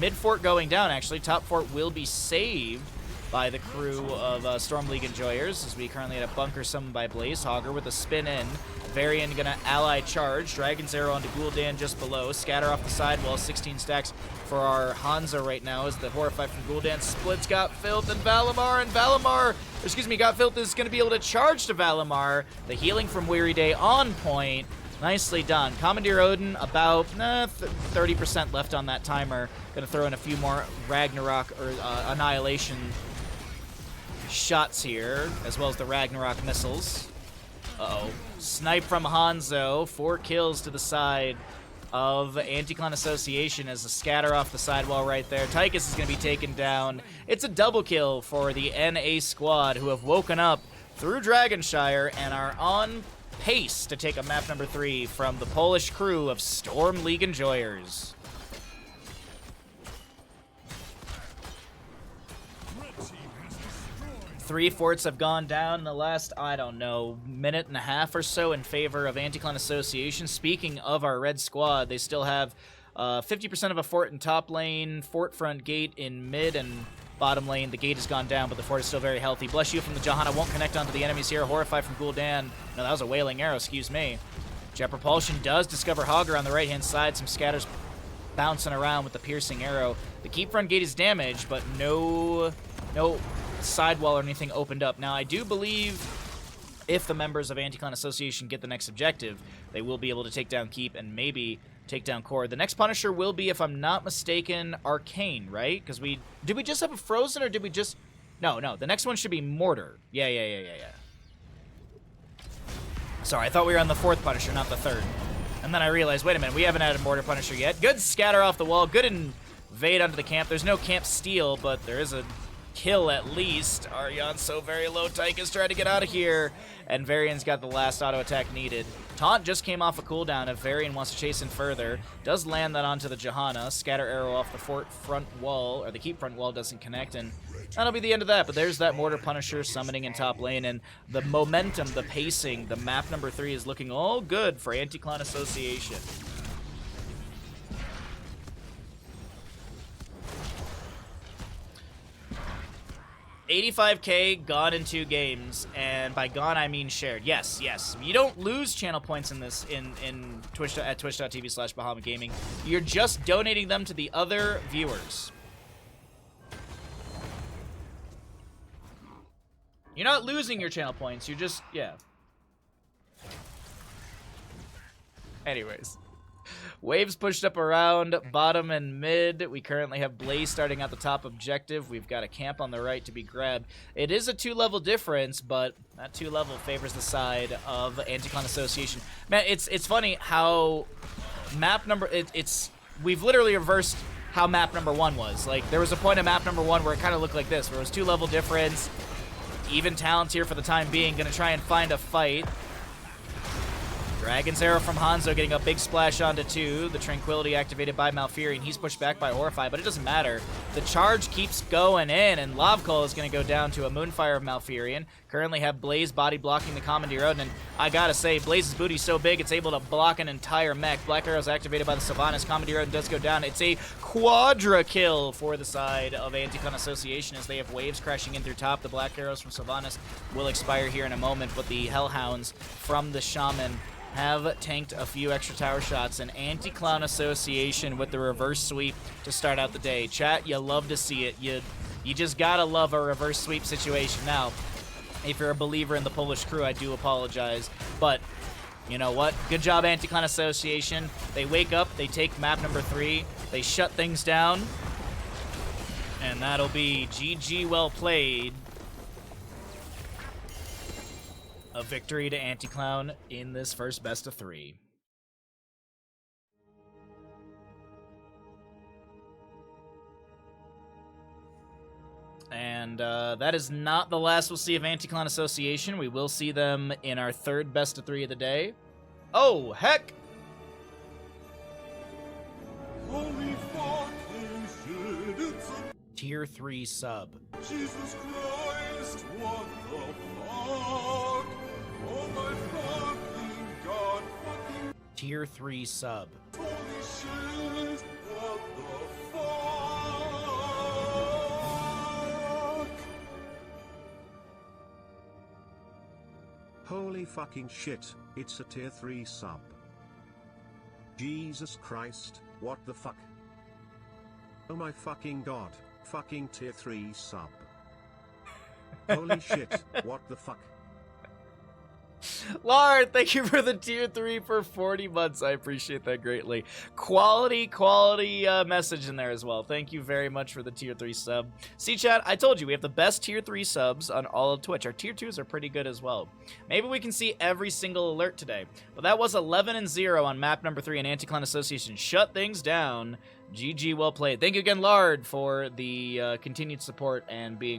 mid fort going down, actually. Top fort will be saved by the crew of Storm League Enjoyers, as we currently had a bunker summoned by Blaze. Hogger with a spin in. Varian gonna ally charge. Dragon's Arrow onto Gul'dan just below. Scatter off the sidewall. 16 stacks for our Hanzo right now as the Horrify from Gul'dan splits Got Filth and Valimar. Got Filth is gonna be able to charge to Valimar. The healing from Weary Day on point. Nicely done. Commandeer Odin, about 30% left on that timer. Gonna throw in a few more Ragnarok or Annihilation shots here, as well as the Ragnarok missiles. Uh-oh. Snipe from Hanzo. 4 kills to the side of Anti-Clan Association as a scatter off the sidewall right there. Tychus is going to be taken down. It's a double kill for the NA squad, who have woken up through Dragonshire and are on pace to take a map number 3 from the Polish crew of Storm League Enjoyers. Three forts have gone down in the last, I don't know, minute and a half or so in favor of Anti-Clan Association. Speaking of our red squad, they still have 50% of a fort in top lane, fort front gate in mid and bottom lane. The gate has gone down, but the fort is still very healthy. Bless you from the Johanna won't connect onto the enemies here. Horrify from Gul'dan. No, that was a Wailing Arrow, excuse me. Jet Propulsion does discover Hogger on the right-hand side. Some scatters bouncing around with the Piercing Arrow. The keep front gate is damaged, but no sidewall or anything opened up. Now, I do believe if the members of Anti-Clan Association get the next objective, they will be able to take down Keep and maybe take down Core. The next Punisher will be, if I'm not mistaken, Arcane, right? Because did we just have a Frozen, or did we just... No, the next one should be Mortar. Yeah. Sorry, I thought we were on the 4th Punisher, not the 3rd. And then I realized, wait a minute, we haven't added Mortar Punisher yet. Good scatter off the wall, good invade onto the camp. There's no camp steal, but there is a kill at least. Aryan's so very low. Tychus trying to get out of here, and Varian's got the last auto attack needed. Taunt just came off a cooldown. If Varian wants to chase in further, does land that onto the Johanna. Scatter arrow off the fort front wall, or the keep front wall doesn't connect, and that'll be the end of that. But there's that Mortar Punisher summoning in top lane, and the momentum, the pacing, the map number 3 is looking all good for Anti-Clan Association. 85K gone in 2 games, and by gone I mean shared. Yes. You don't lose channel points in this in Twitch at twitch.tv/Bahamut Gaming. You're just donating them to the other viewers. You're not losing your channel points. You're just Anyways. Waves pushed up around bottom and mid. We currently have Blaze starting at the top objective. We've got a camp on the right to be grabbed. It is a 2-level difference, but that 2-level favors the side of Anti-Clan Association. Man, it's funny how map number... We've literally reversed how map number 1 was. Like, there was a point in map number 1 where it kind of looked like this, where it was 2-level difference. Even talents here for the time being. Gonna try and find a fight. Dragon's Arrow from Hanzo getting a big splash onto 2. The Tranquility activated by Malfurion. He's pushed back by Horrify, but it doesn't matter. the charge keeps going in, and Lavcoil is going to go down to a Moonfire of Malfurion. Currently have Blaze body blocking the Commandeer Odin, and I gotta say, Blaze's booty's so big it's able to block an entire mech. Black Arrow's activated by the Sylvanas. Commandeer Odin does go down. It's a quadra kill for the side of Anticon Association as they have waves crashing in through top. The Black Arrows from Sylvanas will expire here in a moment, but the Hellhounds from the Shaman have tanked a few extra tower shots, and Anti-Clown Association with the reverse sweep to start out the day. Chat, you love to see it. You just gotta love a reverse sweep situation. Now, if you're a believer in the Polish crew, I do apologize, but you know what? Good job, Anti-Clown Association. They wake up, they take map number 3, they shut things down, and that'll be GG well played. A victory to Anti-Clown in this first best of 3. And that is not the last we'll see of Anti-Clown Association. We will see them in our third best of 3 of the day. Oh, heck! Holy fucking shit, it's a Tier 3 sub. Jesus Christ, what the fuck? Oh my fucking god, fucking Tier 3 sub. holy shit, what the fuck? Holy fucking shit, it's a tier 3 sub. Jesus Christ, what the fuck? Oh my fucking god, fucking tier 3 sub. Holy shit, what the fuck? Lard, thank you for the tier 3 for 40 months. I appreciate that greatly. Quality message in there as well. Thank you very much for the tier 3 sub. See, chat, I told you, we have the best tier 3 subs on all of Twitch. Our tier 2s are pretty good as well. Maybe we can see every single alert today. But that was 11-0 on map number 3, and Anti-Clown Association shut things down. GG, well played. Thank you again, Lard, for the continued support and being